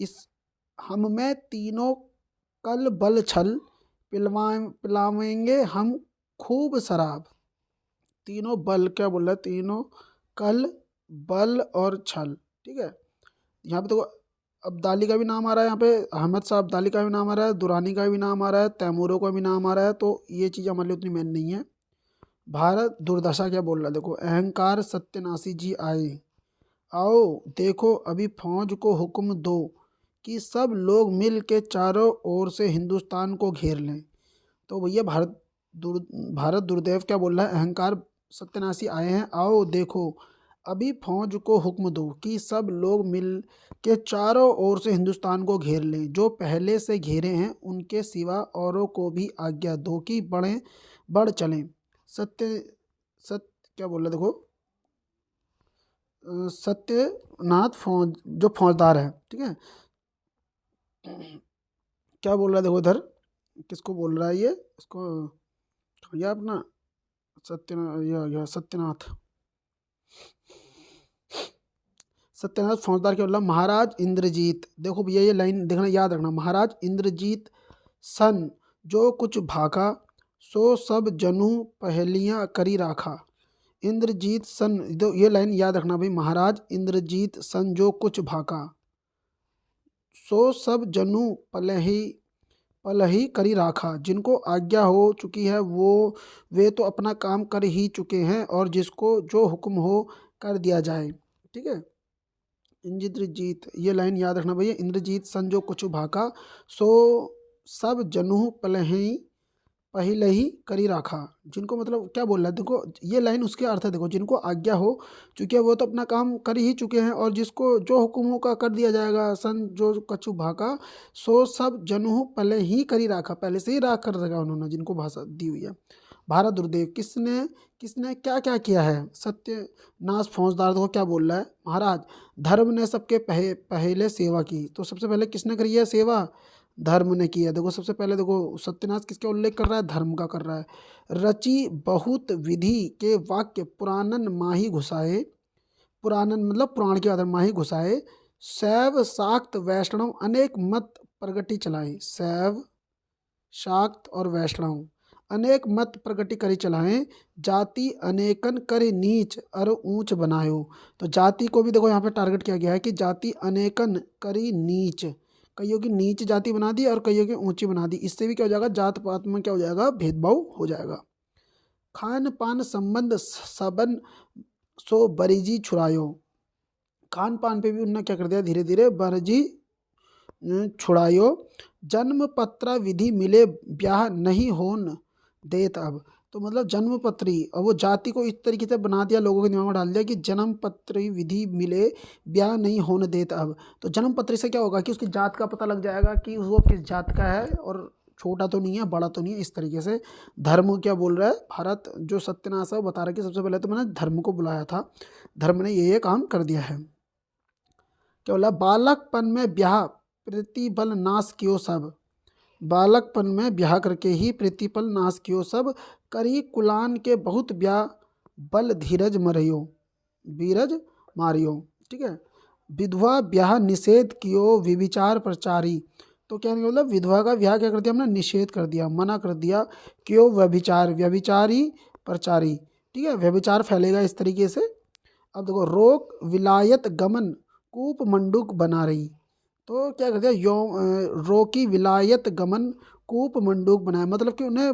इस हम में तीनों कल बल छल, पिलावेंगे हम खूब शराब। तीनों बल क्या बोल रहा है? तीनों कल, बल और छल। ठीक है, यहाँ पे देखो अब्दाली का भी नाम आ रहा है, यहाँ पे अहमद शाह अब्दाली का भी नाम आ रहा है, दुरानी का भी नाम आ रहा है, तैमूरों का भी नाम आ रहा है। तो ये चीज़ हमारे लिए उतनी मेन नहीं है। भारत दुर्दशा क्या बोल रहा है, देखो, अहंकार सत्यनाशी जी आए, आओ देखो अभी फौज को हुक्म दो कि सब लोग मिल के चारों ओर से हिंदुस्तान को घेर लें। तो भैया भारत दुर्देव क्या बोल रहा है, अहंकार सत्यनाशी आए हैं, आओ देखो अभी फौज को हुक्म दो कि सब लोग मिल के चारों ओर से हिंदुस्तान को घेर लें। जो पहले से घेरे हैं उनके सिवा औरों को भी आज्ञा दो कि बढ़ चलें। सत्य सत्य क्या बोल रहा है, देखो, सत्यनाथ फौज जो फौजदार है, ठीक है, क्या बोल रहा है, देखो इधर किसको बोल रहा है ये, इसको, ये अपना सत्यनाथ सत्यनाथ फौजदार क्या बोल रहा है, महाराज इंद्रजीत। देखो भैया ये लाइन देखना, याद रखना, महाराज इंद्रजीत सन जो कुछ भाका, सो सब जनु पहलियां करी राखा। इंद्रजीत सन, ये लाइन याद रखना भाई, महाराज इंद्रजीत सन जो कुछ भाका, सो सब जनु पलही करी राखा। जिनको आज्ञा हो चुकी है वो वे तो अपना काम कर ही चुके हैं, और जिसको जो हुक्म हो कर दिया जाए। ठीक है, इंद्रजीत, ये लाइन याद रखना भैया, इंद्रजीत सन जो कुछ भाका, सो सब जनु पहले ही करी राखा। जिनको मतलब क्या बोल रहा है, देखो ये लाइन उसके अर्थ है, देखो जिनको आज्ञा हो चूंकि वो तो अपना काम कर ही चुके हैं, और जिसको जो हुक्मों का कर दिया जाएगा, सन जो कछु भाका, सो सब जनु पहले ही करी राखा, पहले से ही राख कर रखा उन्होंने, जिनको भाषा दी हुई है। भारत दुर्देव किसने किसने क्या क्या किया है, सत्यनाश फौजदार को क्या बोल रहा है, महाराज धर्म ने सबके पहले सेवा की। तो सबसे पहले किसने करी है सेवा, धर्म ने किया। देखो सबसे पहले देखो सत्यनाश किसका उल्लेख कर रहा है, धर्म का कर रहा है। रचि बहुत विधि के वाक्य पुराणन माही घुसाए, पुराणन मतलब पुराण के आधार माही घुसाए। शैव शाक्त वैष्णव अनेक मत प्रगति चलाए, शैव शाक्त और वैष्णव अनेक मत प्रगति करी चलाएं। जाति अनेकन करे नीच और ऊंच बनायो। तो जाति को भी देखो यहाँ पे टारगेट किया गया है कि जाति अनेकन करी नीच, कईयों की नीच जाति बना दी और कईयों की ऊंची बना दी। इससे भी क्या हो जाएगा, जात पात में क्या हो जाएगा, भेदभाव हो जाएगा। खान पान संबंध सबन सो बरिजी छुड़ायो। खान पान पे भी उन्होंने क्या कर दिया, धीरे धीरे बरजी छुड़ायो। जन्म पत्र विधि मिले ब्याह नहीं होन देत अब। तो मतलब जन्म पत्री, और वो जाति को इस तरीके से बना दिया, लोगों के दिमाग में डाल दिया कि जन्म पत्री विधि मिले ब्याह नहीं होने देत अब। तो जन्म पत्री से क्या होगा कि उसकी जात का पता लग जाएगा कि वो किस जात का है, और छोटा तो नहीं है, बड़ा तो नहीं है, इस तरीके से। धर्म क्या बोल रहा है, भारत जो सत्यानाश है वो बता रहा है कि सबसे पहले तो मैंने धर्म को बुलाया था, धर्म ने ये काम कर दिया है। क्या बोला, बालकपन में ब्याह प्रतिबल नाश कियो सब। बालकपन में ब्याह करके ही प्रतिपल नाश कियो सब। करी कुलान के बहुत ब्याह बल धीरज मरियो, बीरज मारियो। ठीक है। विधवा ब्याह निषेध कियो विविचार प्रचारी। तो क्या नहीं, मतलब विधवा का ब्याह क्या कर दिया हमने, निषेध कर दिया, मना कर दिया। क्यों, व्यभिचार, व्यभिचारी प्रचारी। ठीक है, व्यभिचार फैलेगा इस तरीके से। अब देखो, रोक विलायत गमन कूप मंडूक बना रही। तो क्या कर दिया, रोकी विलायत गमन कूप मंडूक बनाया, मतलब कि उन्हें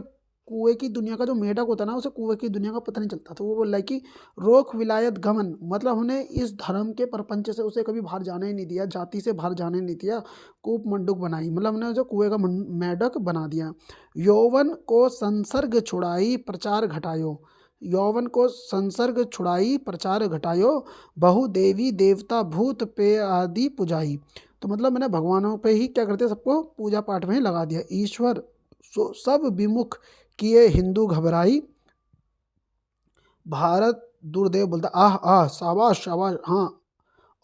कुएं की दुनिया का जो मेढक होता है ना, उसे कुएं की दुनिया का पता नहीं चलता। तो वो बोल रहा है कि रोक विलायत गमन, मतलब उन्हें इस धर्म के प्रपंच से उसे कभी बाहर जाने ही नहीं दिया, जाति से बाहर जाने नहीं दिया। कूप मंडूक बनाई, मतलब उन्हें जो कुएं का मेढक बना दिया। यौवन को संसर्ग छुड़ाई प्रचार घटायो। यौवन को संसर्ग छुड़ाई प्रचार घटायो। बहु देवी देवता भूत पे आदि पुजाई। तो मतलब मैंने भगवानों पे ही क्या करते, सबको पूजा पाठ में ही लगा दिया। ईश्वर सब विमुख किए हिंदू घबराई। भारत दुर्देव बोलता, आह आह, शाबाश शाबाश, हाँ।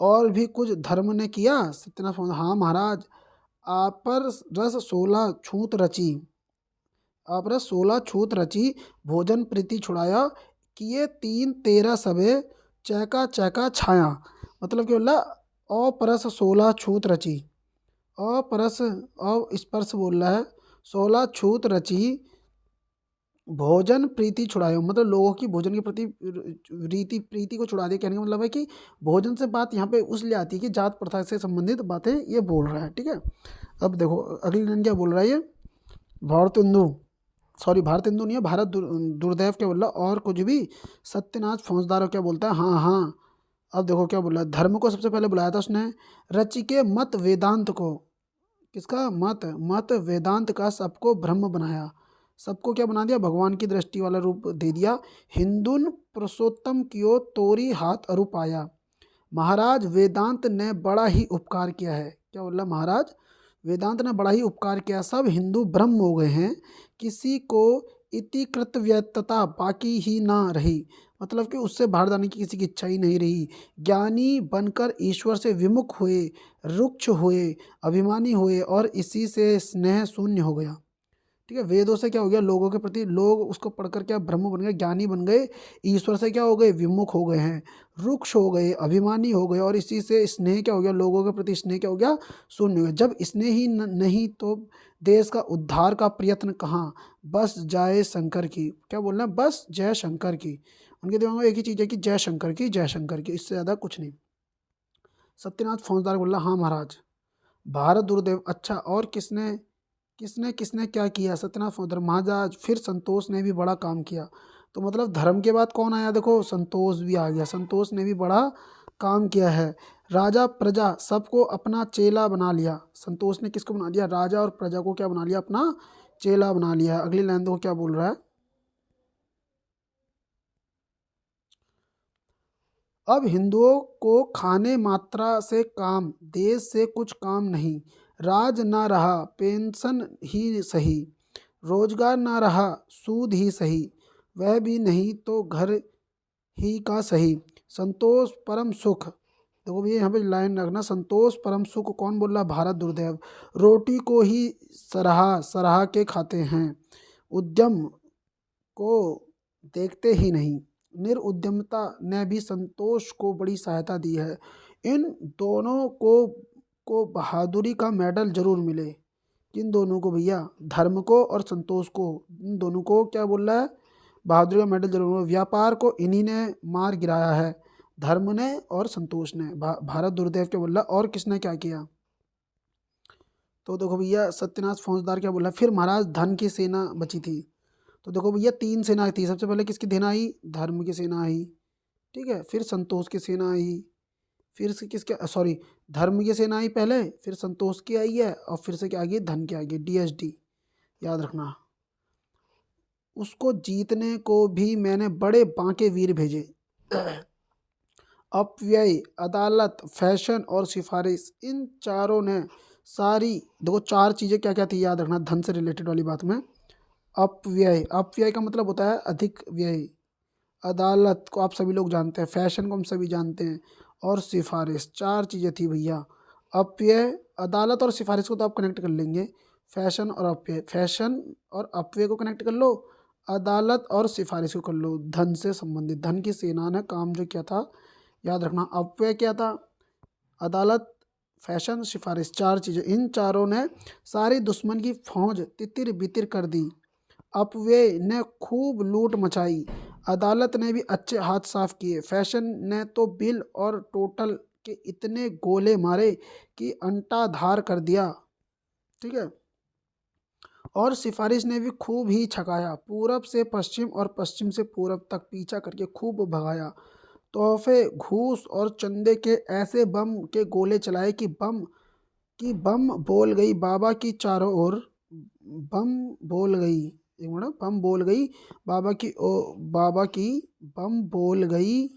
और भी कुछ धर्म ने किया सत्यनाथ, हाँ महाराज। आपर रस 16 छूत रची। आप रस 16 छूत रची। भोजन प्रीति छुड़ाया। किए 3 13 सबे चैका चैका छाया। मतलब कि बोला, अपरस 16 छूत रची। अपरस, स्पर्श बोल रहा है। 16 छूत रची। भोजन प्रीति छुड़ायो, मतलब लोगों की भोजन के प्रति रीति प्रीति को छुड़ा दिया। कहने का मतलब है कि भोजन से बात यहाँ पे उस लिए आती है कि जात प्रथा से संबंधित बातें ये बोल रहा है। ठीक है। अब देखो अगली लाइन क्या बोल रहा है ये, भारतेंदु, सॉरी भारतेंदु नहीं है, भारत दुर्दैव क्या बोल रहा है, और कुछ भी सत्यनाथ फौजदार क्या बोलता है, हाँ हाँ। अब देखो क्या बोला, धर्म को सबसे पहले बुलाया था उसने। रचिके मत वेदांत को, किसका मत, मत वेदांत का सबको ब्रह्म बनाया। सबको क्या बना दिया, भगवान की दृष्टि वाला रूप दे दिया। हिंदुन पुरुषोत्तम कियो तोरी हाथ अरूप आया। महाराज वेदांत ने बड़ा ही उपकार किया है। क्या बोला, महाराज वेदांत ने बड़ा ही उपकार किया, सब हिंदू ब्रह्म हो गए हैं, किसी को इति कृतव्यता बाकी ही ना रही। मतलब कि उससे बाहर जाने की किसी की इच्छा ही नहीं रही। ज्ञानी बनकर ईश्वर से विमुख हुए, रुक्ष हुए, अभिमानी हुए, और इसी से स्नेह शून्य हो गया। ठीक है, वेदों से क्या हो गया, लोगों के प्रति, लोग उसको पढ़कर क्या ब्रह्म बन गए, ज्ञानी बन गए। ईश्वर से क्या हो गए, विमुख हो गए हैं, रुक्ष हो गए, अभिमानी हो गए, और इसी से स्नेह क्या हो गया, लोगों के प्रति स्नेह क्या हो गया, शून्य हो गया। जब स्नेह ही नहीं तो देश का उद्धार का प्रयत्न कहाँ। बस जाए शंकर की, क्या बोलना है, बस जय शंकर की। उनके दिमाग में एक ही चीज़ है कि जय शंकर की, जय शंकर की, इससे ज़्यादा कुछ नहीं। सत्यनाथ फौजदार बोला, हाँ महाराज। भारत दुर्देव, अच्छा और किसने किसने किसने क्या किया, सत्यनाथ फौजदार, महाराज फिर संतोष ने भी बड़ा काम किया। तो मतलब धर्म के बाद कौन आया, देखो संतोष भी आ गया, संतोष ने भी बड़ा काम किया है। राजा प्रजा सबको अपना चेला बना लिया। संतोष ने किसको बना दिया, राजा और प्रजा को क्या बना लिया, अपना चेला बना लिया। अगली लाइन देखो क्या बोल रहा है, अब हिंदुओं को खाने मात्रा से काम, देश से कुछ काम नहीं। राज ना रहा पेंशन ही सही, रोजगार ना रहा सूद ही सही, वह भी नहीं तो घर ही का सही। संतोष परम सुख, देखो भैया यहाँ पे लाइन रखना, संतोष परम सुख कौन बोल रहा, भारत दुर्दैव। रोटी को ही सराहा सराहा के खाते हैं, उद्यम को देखते ही नहीं। निरुद्यमता ने भी संतोष को बड़ी सहायता दी है। इन दोनों को बहादुरी का मेडल जरूर मिले। किन दोनों को भैया, धर्म को और संतोष को, इन दोनों को क्या बोल रहा है, बहादुरी का मेडल जरूर मिले। व्यापार को इन्हीं ने मार गिराया है, धर्म ने और संतोष ने। भारत दुर्दैव क्या बोल रहा, और किसने क्या किया। तो देखो भैया सत्यनाथ फौजदार क्या बोला, फिर महाराज धन की सेना बची थी। तो देखो भैया 3 सेना थी। सबसे पहले किसकी सेना आई? धर्म की सेना आई, ठीक है। फिर संतोष की सेना आई, फिर से किसके, सॉरी, धर्म की सेना आई पहले, फिर संतोष की आई है, और फिर से क्या आ गई? धन की आ गई, DSD, याद रखना। उसको जीतने को भी मैंने बड़े बांके वीर भेजे। अपव्यय, अदालत, फैशन और सिफारिश, इन चारों ने सारी, देखो 4 चीज़ें क्या क्या थी, याद रखना, धन से रिलेटेड वाली बात में। अपव्यय, अपव्यय का मतलब होता है अधिक व्यय। अदालत को आप सभी लोग जानते हैं, फैशन को हम सभी जानते हैं, और सिफारिश, 4 चीज़ें थी भैया। अपव्यय, अदालत और सिफारिश को तो आप कनेक्ट कर लेंगे। फैशन और अपव्यय, फैशन और अपव्यय को कनेक्ट कर लो, अदालत और सिफारिश को कर लो। धन से संबंधित, धन की सेना ने काम जो किया था, याद रखना। अपव्यय क्या था? अदालत, फैशन, सिफारिश, 4 चीज़ें। इन चारों ने सारी दुश्मन की फौज तितिर बितिर कर दी। अपव्यय ने खूब लूट मचाई, अदालत ने भी अच्छे हाथ साफ किए, फैशन ने तो बिल और टोटल के इतने गोले मारे कि अंटा धार कर दिया, ठीक है। और सिफारिश ने भी खूब ही छकाया, पूरब से पश्चिम और पश्चिम से पूरब तक पीछा करके खूब भगाया। तोहफे, घूस और चंदे के ऐसे बम के गोले चलाए कि बम बोल गई बाबा की चारों ओर। बम बोल गई, एक मिनट, बम बोल गई बाबा की, बम बोल गई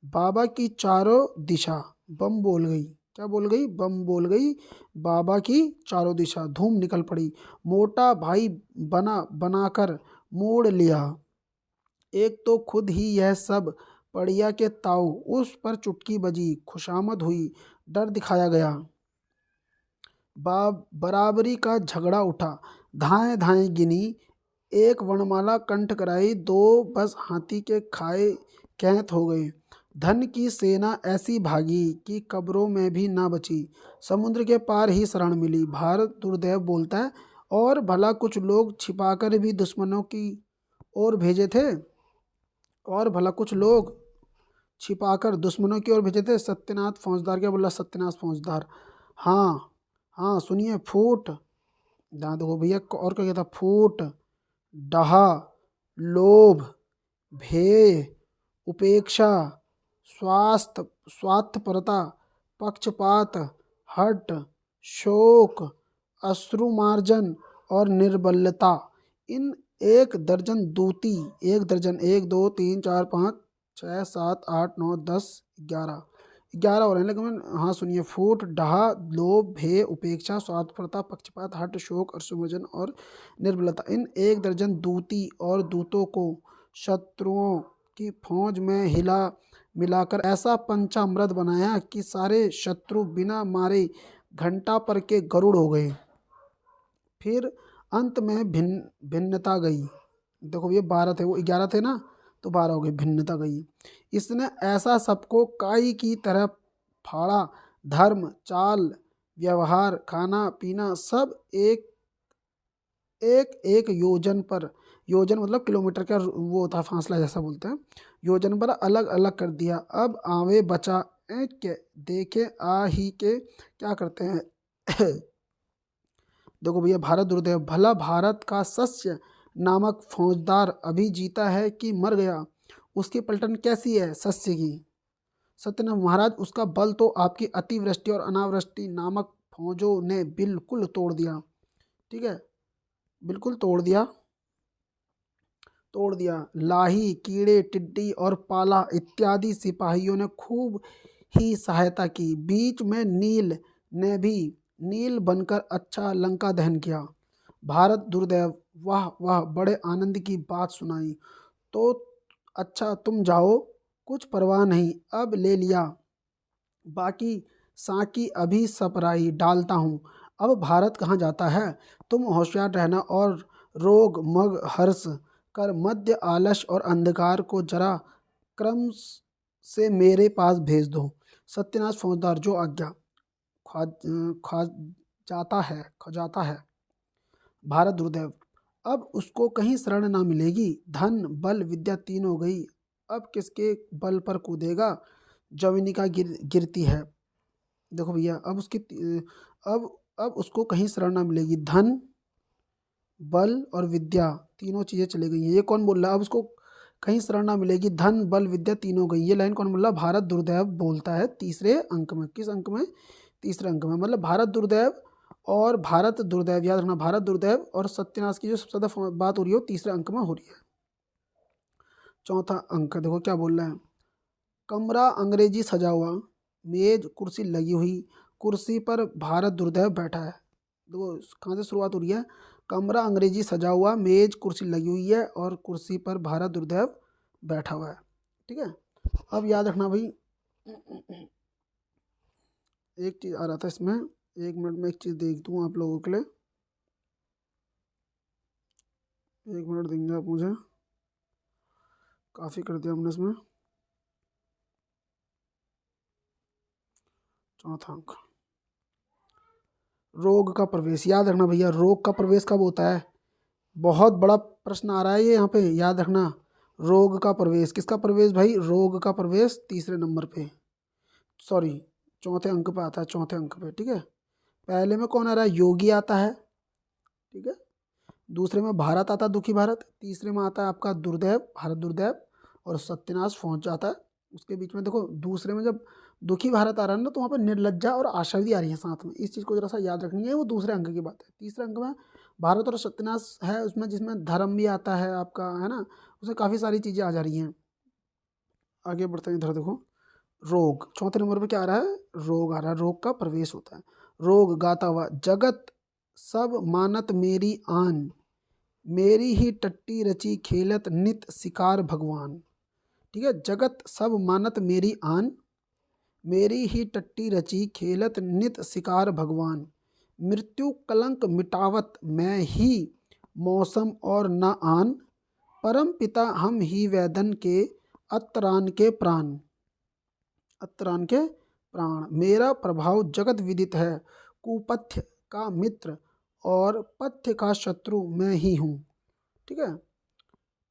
बाबा की चारों दिशा। बम बोल गई, क्या बोल गई? बम बोल गई बाबा की चारों दिशा। धूम निकल पड़ी, मोटा भाई बना बनाकर मोड़ लिया। एक तो खुद ही यह सब पड़िया के ताऊ, उस पर चुटकी बजी, खुशामद हुई, डर दिखाया गया। बराबरी का झगड़ा उठा, धाएं धाएं गिनी, एक वर्णमाला कंठ कराई, 2 बस हाथी के खाए कैंत हो गए। धन की सेना ऐसी भागी कि कब्रों में भी ना बची, समुद्र के पार ही शरण मिली। भारत दुर्दैव बोलता है, और भला कुछ लोग छिपाकर भी दुश्मनों की ओर भेजे थे, और भला कुछ लोग छिपाकर दुश्मनों की ओर भेजे थे। सत्यनाथ फौजदार, क्या बोला? सत्यनाथ फौजदार। हाँ हाँ, सुनिए, फूट, ध्यान दो भैया, और क्या था? फूट, डहा, लोभ, भेय, उपेक्षा, स्वार्थपरता, पक्षपात, हठ, शोक, अश्रुमार्जन और निर्बलता, इन 1 दर्जन दूती, 1 दर्जन, 1 2 3 4 5 6 7 8 9 10 11, 11 हो रहे हैं, लेकिन हाँ सुनिए, फूट, डहा, लोभ, भय, उपेक्षा, स्वार्थपरता, पक्षपात, हठ, शोक, अश्रुमर्जन और निर्बलता, इन 1 दर्जन दूती और दूतों को शत्रुओं की फौज में हिला मिलाकर ऐसा पंचामृत बनाया कि सारे शत्रु बिना मारे घंटा पर के गरुड़ हो गए। फिर अंत में भिन्नता गई। देखो ये 12 थे, वो 11 थे ना, तो 12 हो गए, भिन्नता गई। इसने ऐसा सबको काई की तरह फाड़ा, धर्म, चाल, व्यवहार, खाना पीना सब एक एक एक योजन पर, योजन मतलब किलोमीटर का वो होता है फासला, जैसा बोलते हैं, योजन पर अलग अलग कर दिया। अब आवे बचा के देखे आ ही के क्या करते हैं। देखो भैया, भारत दुर्दैव, भला भारत का सस्य नामक फौजदार अभी जीता है कि मर गया? उसकी पलटन कैसी है सस्य की? सत्यनारायण महाराज, उसका बल तो आपकी अतिवृष्टि और अनावृष्टि नामक फौजों ने बिल्कुल तोड़ दिया, ठीक है, बिल्कुल तोड़ दिया। लाही, कीड़े, टिड्डी और पाला इत्यादि सिपाहियों ने खूब ही सहायता की। बीच में नील ने भी नील बनकर अच्छा लंका दहन किया। भारत दुर्दैव, वाह वाह, बड़े आनंद की बात सुनाई। तो अच्छा तुम जाओ, कुछ परवाह नहीं, अब ले लिया, बाकी साकी अभी सपराई डालता हूँ। अब भारत कहाँ जाता है? तुम होशियार रहना और रोग मग हर्ष कर मध्य आलस्य और अंधकार को जरा क्रम से मेरे पास भेज दो। सत्यनाथ फौजदार, जो आज्ञा। खा खा जाता है। भारत दुर्दैव, अब उसको कहीं शरण ना मिलेगी। धन, बल, विद्या 3 हो गई, अब किसके बल पर कूदेगा? जवनिका गिरती है। देखो भैया, अब उसको कहीं शरण ना मिलेगी। धन, बल और विद्या तीनों चीज़ें चली गई हैं। ये कौन बोल रहा है? अब उसको कहीं शरण ना मिलेगी, धन बल विद्या तीनों गई। ये लाइन कौन बोल रहा है? भारत दुर्दैव बोलता है तीसरे अंक में। किस अंक में? तीसरे अंक में। मतलब भारत दुर्दैव और भारत दुर्दैव, याद रखना, भारत दुर्दैव और सत्यानाश की जो सबसे ज़्यादा बात हो रही है वो तीसरे अंक में हो रही है। चौथा अंक देखो क्या बोल रहा है। कमरा अंग्रेजी सजा हुआ, मेज कुर्सी लगी हुई, कुर्सी पर भारत दुर्दैव बैठा है। देखो कहाँ से शुरुआत हो रही है? कमरा अंग्रेजी सजा हुआ, मेज कुर्सी लगी हुई है और कुर्सी पर भारत दुर्दैव बैठा हुआ है। ठीक है। अब याद रखना भाई, एक चीज़ आ रहा था इसमें, 1 मिनट में एक चीज़ देख दूँ आप लोगों के लिए। 1 मिनट देंगे आप मुझे, काफ़ी कर दिया हमने इसमें। चौथा अंक, रोग का प्रवेश। याद रखना भैया, रोग का प्रवेश कब होता है? बहुत बड़ा प्रश्न आ रहा है ये यहाँ पे, याद रखना। रोग का प्रवेश, किसका प्रवेश भाई? रोग का प्रवेश तीसरे नंबर पे, सॉरी चौथे अंक पे आता है, चौथे अंक पे। ठीक है। पहले में कौन आ रहा है? योगी आता है। ठीक है। दूसरे में भारत आता है, दुखी भारत। तीसरे में आता है आपका दुर्दैव, भारत दुर्दैव, और सत्यानाश पहुंच जाता है। उसके बीच में देखो, दूसरे में जब दुखी भारत आ रहा है ना, तो वहाँ पर निर्लज्जा और आशा भी आ रही है साथ में। इस चीज़ को जरा सा याद रखनी है, वो दूसरे अंक की बात है। तीसरे अंक में भारत और सत्यानाश है उसमें, जिसमें धर्म भी आता है आपका, है ना, उसमें काफ़ी सारी चीज़ें आ जा रही हैं। आगे बढ़ते हैं, इधर देखो, रोग। चौथे नंबर पे क्या आ रहा है? रोग आ रहा है, रोग का प्रवेश होता है। रोग गाता हुआ, जगत सब मानत मेरी आन, मेरी ही टट्टी रची खेलत नित शिकार भगवान। ठीक है। जगत सब मानत मेरी आन, मेरी ही टट्टी रची खेलत नित शिकार भगवान। मृत्यु कलंक मिटावत मैं ही, मौसम और न आन, परम पिता हम ही वैदन के, अतरान के प्राण। अतरान के प्राण। मेरा प्रभाव जगत विदित है, कुपथ्य का मित्र और पथ्य का शत्रु मैं ही हूँ। ठीक है।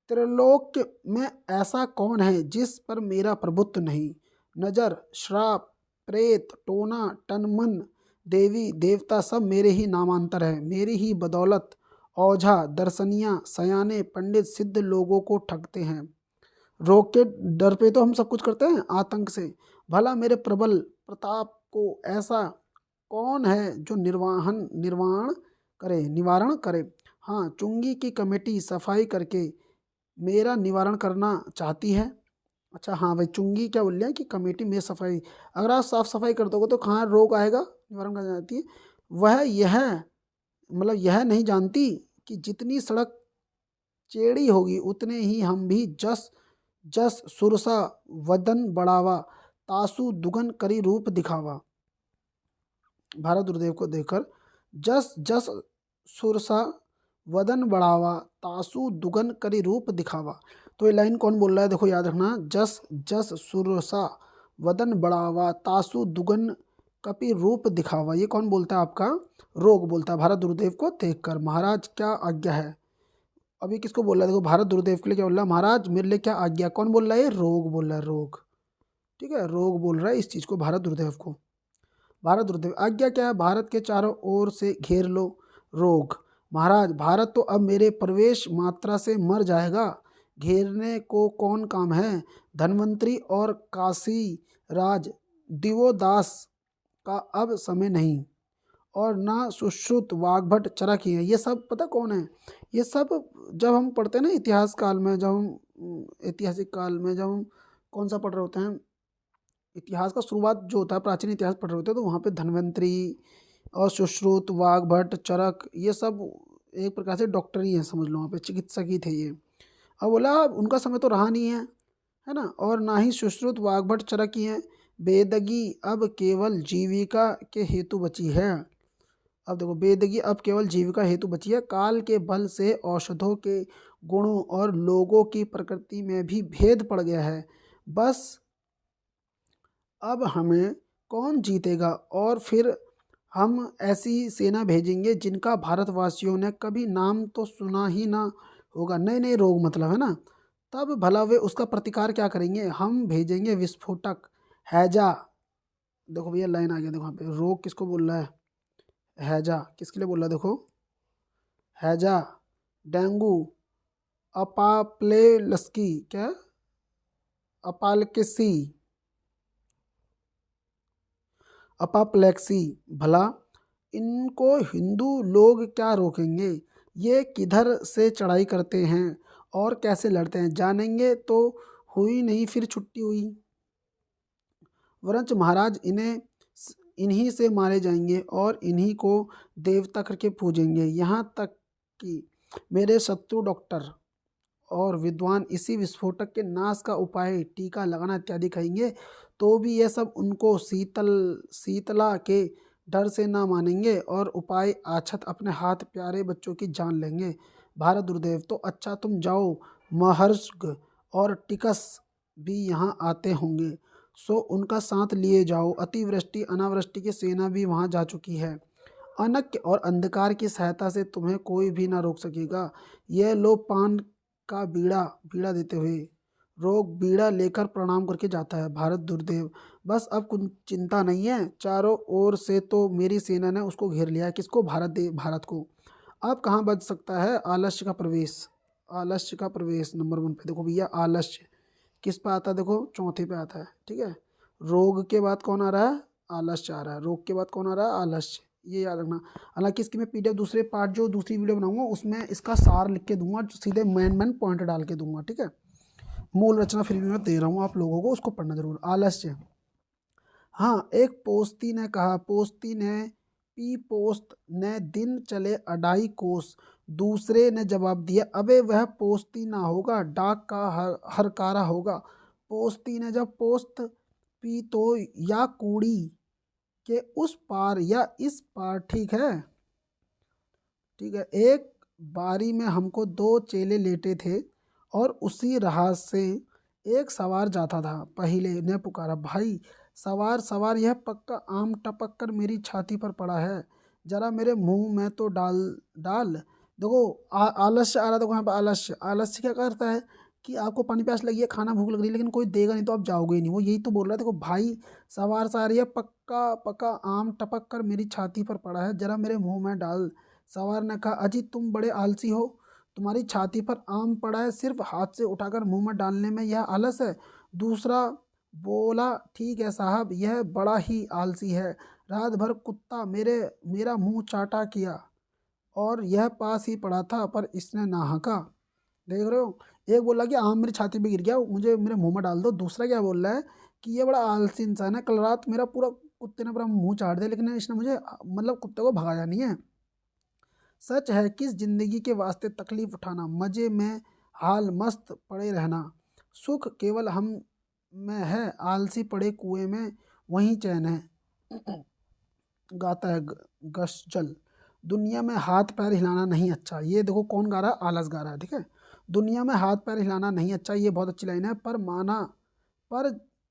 त्रिलोक में ऐसा कौन है जिस पर मेरा प्रभुत्व नहीं? नजर, श्राप, प्रेत, टोना, टन मन, देवी देवता सब मेरे ही नामांतर है। मेरी ही बदौलत ओझा दर्शनिया सयाने पंडित सिद्ध लोगों को ठगते हैं। रोग के डर पे तो हम सब कुछ करते हैं, आतंक से। भला मेरे प्रबल प्रताप को ऐसा कौन है जो निवारण करे? हाँ, चुंगी की कमेटी सफाई करके मेरा निवारण करना चाहती है। अच्छा हाँ भाई, चुंगी क्या बोल रहे हैं कि कमेटी में सफाई, अगर आप साफ सफाई कर दोगे तो कहाँ रोग आएगा? निवारण करना चाहती है। वह यह मतलब यह नहीं जानती कि जितनी सड़क चेड़ी होगी उतने ही हम भी जस जस सुरसा वदन बढ़ावा, तासु दुगन करी रूप दिखावा। भारत गुरुदेव को देखकर, जस जस सुरसा वदन बढ़ावा, तासु दुगन करी रूप दिखावा। तो ये लाइन कौन बोल रहा है? देखो याद रखना, जस जस सुरसा वदन बढ़ावा, तासु दुगन कपि रूप दिखावा। ये कौन बोलता है? आपका रोग बोलता है भारत गुरुदेव को देखकर। महाराज क्या आज्ञा है? अभी किसको बोल रहा है? देखो भारत गुरुदेव के लिए क्या बोल रहा है? महाराज मेरे लिए क्या आज्ञा? कौन बोल रहा है? रोग बोल रहा है, रोग। ठीक है, रोग बोल रहा है इस चीज़ को भारत गुरुदेव को। भारत गुरुदेव, आज्ञा क्या है? भारत के चारों ओर से घेर लो। रोग, महाराज भारत तो अब मेरे प्रवेश मात्रा से मर जाएगा, घेरने को कौन काम है? धनवंतरी और काशी राज दिवोदास का अब समय नहीं, और ना सुश्रुत वाग्भट चरक ही है। ये सब पता कौन है? ये सब जब हम पढ़ते हैं ना इतिहास काल में, जब हम ऐतिहासिक काल में जब हम कौन सा पढ़ रहे होते हैं, इतिहास का शुरुआत जो होता है, प्राचीन इतिहास पढ़ रहे होते हैं, तो वहाँ पे धन्वंतरी और सुश्रुत वाग्भट चरक ये सब एक प्रकार से डॉक्टर ही हैं, समझ लो, वहाँ पे चिकित्सक ही थे ये। अब बोला उनका समय तो रहा नहीं है ना, और ना ही सुश्रुत वाग्भट चरक ही हैं। बेदगी अब केवल जीविका के हेतु बची है। अब देखो, बेदगी अब केवल जीविका हेतु बची है। काल के बल से औषधों के गुणों और लोगों की प्रकृति में भी भेद पड़ गया है। बस अब हमें कौन जीतेगा, और फिर हम ऐसी सेना भेजेंगे जिनका भारतवासियों ने कभी नाम तो सुना ही ना होगा। नए नए रोग मतलब, है ना, तब भला वे उसका प्रतिकार क्या करेंगे? हम भेजेंगे विस्फोटक, हैजा। देखो भैया लाइन आ गया, देखो यहाँ पे रोग किसको बोल रहा है? हैजा। किसके लिए बोल रहा है? देखो, हैजा, डेंगू, अपाप्लेलस्की क्या, अपालकेसी, अपाप्लेक्सी। भला इनको हिंदू लोग क्या रोकेंगे, ये किधर से चढ़ाई करते हैं और कैसे लड़ते हैं, जानेंगे तो हुई नहीं फिर छुट्टी हुई। वरंच महाराज इन्हीं से मारे जाएंगे और इन्हीं को देवता करके पूजेंगे। यहाँ तक कि मेरे शत्रु डॉक्टर और विद्वान इसी विस्फोटक के नाश का उपाय टीका लगाना इत्यादि कहेंगे तो भी यह सब उनको शीतला के डर से ना मानेंगे और उपाय आछत अपने हाथ प्यारे बच्चों की जान लेंगे। भारत गुरुदेव, तो अच्छा तुम जाओ, महर्षग और टिकस भी यहाँ आते होंगे, सो उनका साथ लिए जाओ। अतिवृष्टि अनावृष्टि की सेना भी वहाँ जा चुकी है। अनक्य और अंधकार की सहायता से तुम्हें कोई भी ना रोक सकेगा। यह लो पान का बीड़ा, बीड़ा देते हुए रोग बीड़ा लेकर प्रणाम करके जाता है। भारत गुरुदेव, बस अब कुछ चिंता नहीं है, चारों ओर से तो मेरी सेना ने उसको घेर लिया है। किसको, भारत को। अब कहाँ बच सकता है आलस्य का प्रवेश। आलस्य का प्रवेश नंबर 1 पे देखो भैया, आलस्य किस पे आता है, देखो चौथे पे आता है, ठीक है। रोग के बाद कौन आ रहा है, आलस्य आ रहा है। रोग के बाद कौन आ रहा है, आलस्य, ये याद रखना। हालांकि इसकी मैं पीडीएफ दूसरे पार्ट जो दूसरी वीडियो बनाऊंगा उसमें इसका सार लिख के दूंगा, सीधे मेन पॉइंट डाल के दूंगा, ठीक है। मूल रचना फिर भी मैं दे रहा हूँ आप लोगों को, उसको पढ़ना जरूर। आलस्य, हाँ, एक पोस्ती ने कहा, पोस्ती ने पी पोस्त ने दिन चले 2.5 कोस। दूसरे ने जवाब दिया, अबे वह पोस्ती ना होगा, डाक का हरकारा होगा। पोस्ती ने जब पोस्त पी तो या कूड़ी के उस पार या इस पार, ठीक है, ठीक है। एक बारी में हमको 2 चेले लेटे थे और उसी राह से एक सवार जाता था। पहले ने पुकारा, भाई सवार सवार, यह पक्का आम टपक कर मेरी छाती पर पड़ा है, जरा मेरे मुंह में तो डाल डाल। देखो आलस्य आ रहा, देखो यहाँ पर आलस्य। आलस्य क्या करता है कि आपको पानी प्यास लगी है, खाना भूख लग रही है, लेकिन कोई देगा नहीं तो आप जाओगे ही नहीं। वो यही तो बोल रहा है, देखो भाई सवार सा आ रही है, पक्का पक्का आम टपक कर मेरी छाती पर पड़ा है, जरा मेरे मुंह में डाल। सवार ने कहा, अजी तुम बड़े आलसी हो, तुम्हारी छाती पर आम पड़ा है, सिर्फ हाथ से उठाकर मुंह में डालने में यह आलस है। दूसरा बोला, ठीक है साहब, यह बड़ा ही आलसी है, रात भर कुत्ता मेरा मुंह चाटा किया और यह पास ही पड़ा था पर इसने ना हका। देख रहे हो, एक बोला कि आम मेरी छाती पे गिर गया, मुझे मेरे मुंह में डाल दो। दूसरा क्या बोल रहा है कि ये बड़ा आलसी इंसान है, कल रात मेरा पूरा कुत्ते ने पूरा मुंह चाट दिया, लेकिन इसने मुझे मतलब कुत्ते को भगाया नहीं है। सच है किस जिंदगी के वास्ते तकलीफ उठाना, मजे में हाल मस्त पड़े रहना, सुख केवल हम में है, आलसी पड़े कुएं में वहीं चैन है। गाता है गशजल, दुनिया में हाथ पैर हिलाना नहीं अच्छा। ये देखो कौन गा रहा है, आलस गा रहा है, ठीक है। दुनिया में हाथ पैर हिलाना नहीं अच्छा, ये बहुत अच्छी लाइन है। पर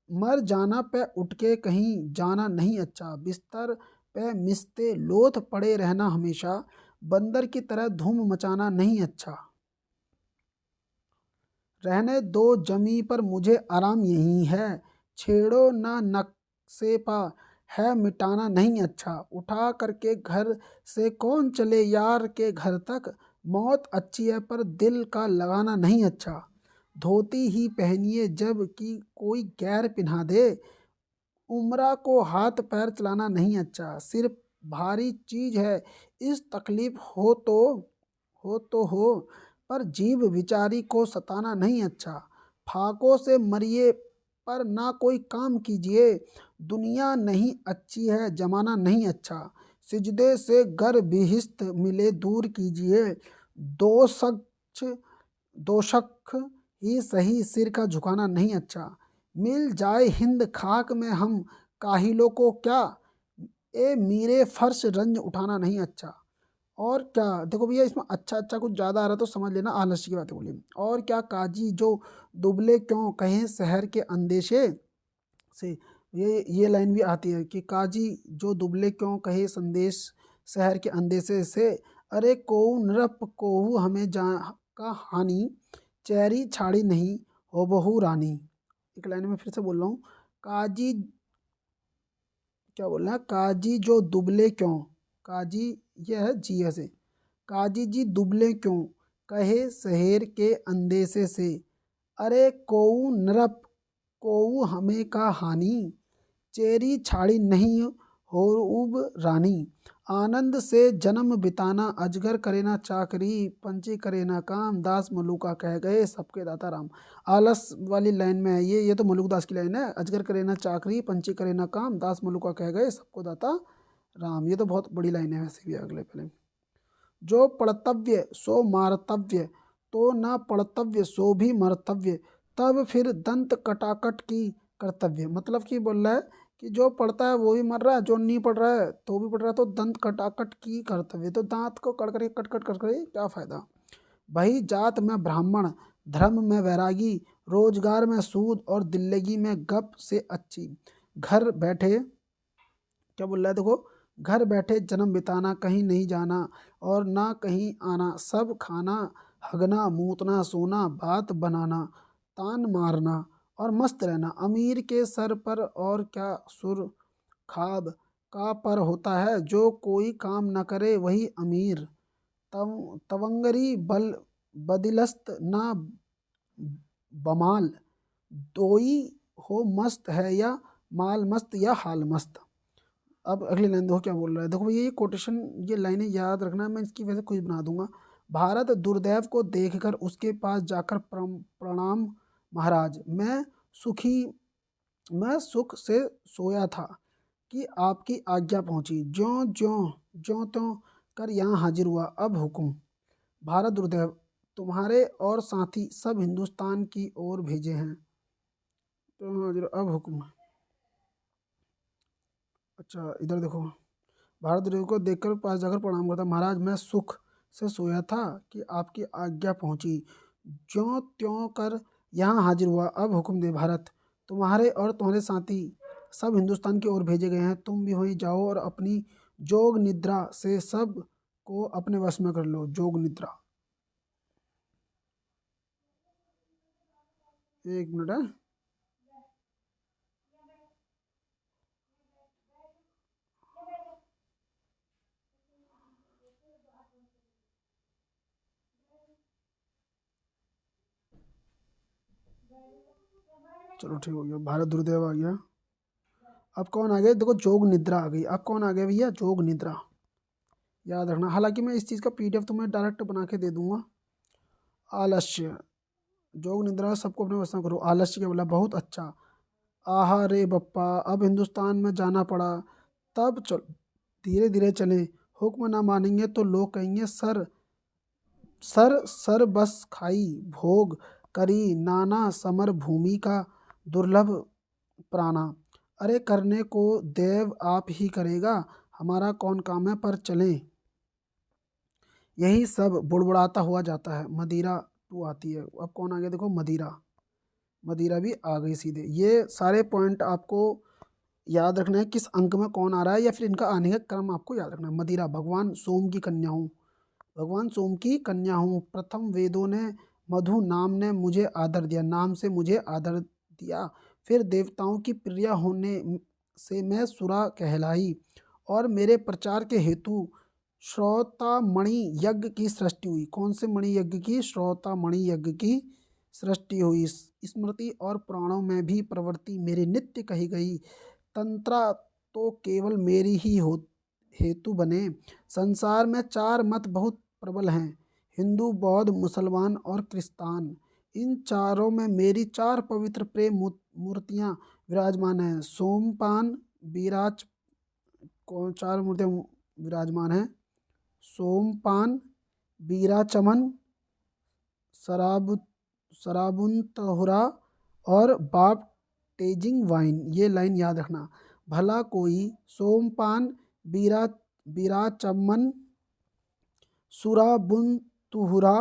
मर जाना पे उठ के कहीं जाना नहीं अच्छा, बिस्तर पे मिसते लोथ पड़े रहना हमेशा, बंदर की तरह धूम मचाना नहीं अच्छा। रहने दो जमी पर मुझे आराम यही है, छेड़ो ना नक्शे पा, है मिटाना नहीं अच्छा। उठा करके घर से कौन चले यार के घर तक, मौत अच्छी है पर दिल का लगाना नहीं अच्छा। धोती ही पहनिए जब कि कोई गैर पिन्हा दे, उम्रा को हाथ पैर चलाना नहीं अच्छा। सिर्फ भारी चीज है इस तकलीफ हो पर जीव विचारी को सताना नहीं अच्छा। फाकों से मरिए पर ना कोई काम कीजिए, दुनिया नहीं अच्छी है जमाना नहीं अच्छा। सिजदे से गर बिहिस्त मिले दूर कीजिए, दो शख्स दो शख ही सही सिर का झुकाना नहीं अच्छा। मिल जाए हिंद खाक में हम काहिलों को क्या, ए मीरे फर्श रंज उठाना नहीं अच्छा। और क्या, देखो भैया इसमें अच्छा अच्छा कुछ ज़्यादा आ रहा है तो समझ लेना, आलस्य की बातें बोली। और क्या काजी जो दुबले क्यों कहें शहर के अंदेशे से, ये लाइन भी आती है कि काजी जो दुबले क्यों कहे संदेश शहर के अंदेशे से, अरे कोऊ नृप कोहू हमें जा का हानि, चेरी छाड़ी नहीं हो बहू रानी। एक लाइन में फिर से बोल रहा हूँ, काजी क्या बोल रहा है, काजी जो दुबले क्यों, काजी ये है जी से, काजी जी दुबले क्यों कहे शहर के अंदेशे से, अरे कोऊ नरप कोऊ हमें का हानि, चेरी छाड़ी नहीं हो उब रानी, आनंद से जन्म बिताना, अजगर करे ना चाकरी, पंछी करे ना काम, दास मलूका कह गए सबके दाता राम। आलस वाली लाइन में है ये तो मलूकदास की लाइन है। अजगर करे ना चाकरी, पंछी करे ना काम, दास मलूका कह गए सबको दाता राम। ये तो बहुत बड़ी लाइन है वैसे भी। अगले पहले, जो पढ़तव्य सो मारतव्य, तो ना पढ़तव्य सो भी मर्तव्य, तब फिर दंत कटाकट की कर्तव्य। मतलब कि बोल रहा है कि जो पढ़ता है वो भी मर रहा है, जो नहीं पढ़ रहा है तो भी पढ़ रहा है, तो दंत कटाकट की कर्तव्य। तो दांत को कट करके कट कट कर करे क्या फायदा। भाई जात में ब्राह्मण, धर्म में वैरागी, रोजगार में सूद और दिल्लगी में गप से अच्छी, घर बैठे क्या बोल रहा है देखो, घर बैठे जन्म बिताना, कहीं नहीं जाना और ना कहीं आना, सब खाना हगना मूतना सोना, बात बनाना तान मारना और मस्त रहना, अमीर के सर पर और क्या सुर खाब का पर होता है, जो कोई काम न करे वही अमीर, तवंगरी बल बदिलस्त ना बमाल, दोई हो मस्त है या माल मस्त या हाल मस्त। अब अगली लाइन देखो क्या बोल रहा है। देखो ये कोटेशन, ये लाइनें याद रखना, मैं इसकी वजह से कुछ बना दूंगा। भारत दुर्दैव को देखकर उसके पास जाकर प्रणाम महाराज, मैं सुख से सोया था कि आपकी आज्ञा पहुंची, ज्यों ज्यों ज्यों त्यों कर यहाँ हाजिर हुआ अब हुक्म। भारत दुर्दैव तुम्हारे और साथी सब हिंदुस्तान की ओर भेजे हैं, तो हाजिर अब हुक्म। अच्छा इधर देखो, भारत दुर्ग को देखकर पास जाकर प्रणाम करता, महाराज मैं सुख से सोया था कि आपकी आज्ञा पहुंची, ज्यों त्यों कर यहाँ हाजिर हुआ अब हुक्म दे। भारत तुम्हारे और तुम्हारे साथी सब हिंदुस्तान की ओर भेजे गए हैं, तुम भी वहीं जाओ और अपनी जोग निद्रा से सब को अपने वश में कर लो। जोग निद्रा, एक मिनट है। चलो ठीक हो गया, भारत दुर्देव आ गया। अब कौन आ गया देखो, जोग निद्रा आ गई। अब कौन आ गया भैया, जोग निद्रा। याद रखना, हालांकि मैं इस चीज़ का पीडीएफ तुम्हें डायरेक्ट बना के दे दूंगा। आलस्य, जोग निद्रा सबको अपने वश में करो। आलस्य क्या बोला, बहुत अच्छा। आहा रे बप्पा, अब हिंदुस्तान में जाना पड़ा, तब चल धीरे धीरे चले, हुक्म ना मानेंगे तो लोग कहेंगे सर सर सर बस खाई, भोग करी नाना समर भूमि का दुर्लभ प्राणा, अरे करने को देव आप ही करेगा, हमारा कौन काम है पर चलें। यही सब बुड़बुड़ाता हुआ जाता है। मदिरा टू आती है। अब कौन आ गया देखो, मदिरा। मदिरा भी आ गई सीधे। ये सारे पॉइंट आपको याद रखना है, किस अंक में कौन आ रहा है या फिर इनका आने का क्रम आपको याद रखना है। मदिरा, भगवान सोम की कन्या हूँ, भगवान सोम की कन्या हूँ, प्रथम वेदों ने मधु नाम ने मुझे आदर दिया, नाम से मुझे आदर दिया, फिर देवताओं की प्रिया होने से मैं सुरा कहलाई, और मेरे प्रचार के हेतु श्रोतामणि यज्ञ की सृष्टि हुई। कौन से मणि यज्ञ की, श्रोतामणि यज्ञ की सृष्टि हुई। स्मृति और प्राणों में भी प्रवृत्ति मेरी नित्य कही गई, तंत्रा तो केवल मेरी ही हो हेतु बने। संसार में चार मत बहुत प्रबल हैं, हिंदू बौद्ध मुसलमान और क्रिस्तान, इन चारों में मेरी चार पवित्र प्रेम मूर्तियाँ विराजमान हैं। सोमपान विराज, कौन चार मूर्तियाँ विराजमान हैं, सोमपान, बीराचमन, शराब शराबुंतहुरा और बाप तेजिंग वाइन। ये लाइन याद रखना। भला कोई सोमपान बीरा बीराचमन सुराबुंतुहुरा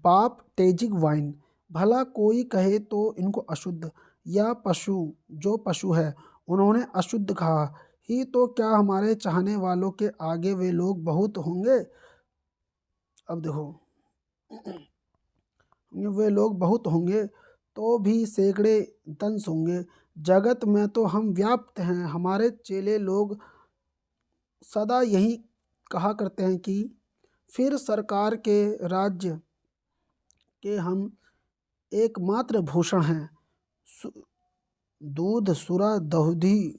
बाप तेजिंग वाइन, भला कोई कहे तो इनको अशुद्ध, या पशु जो पशु है उन्होंने अशुद्ध कहा ही तो क्या हमारे चाहने वालों के आगे वे लोग बहुत होंगे। अब देखो, वे लोग बहुत होंगे तो भी सैकड़े दंस होंगे, जगत में तो हम व्याप्त हैं। हमारे चेले लोग सदा यही कहा करते हैं कि फिर सरकार के राज्य के हम एकमात्र भूषण हैं। दूध सुरा दहुधी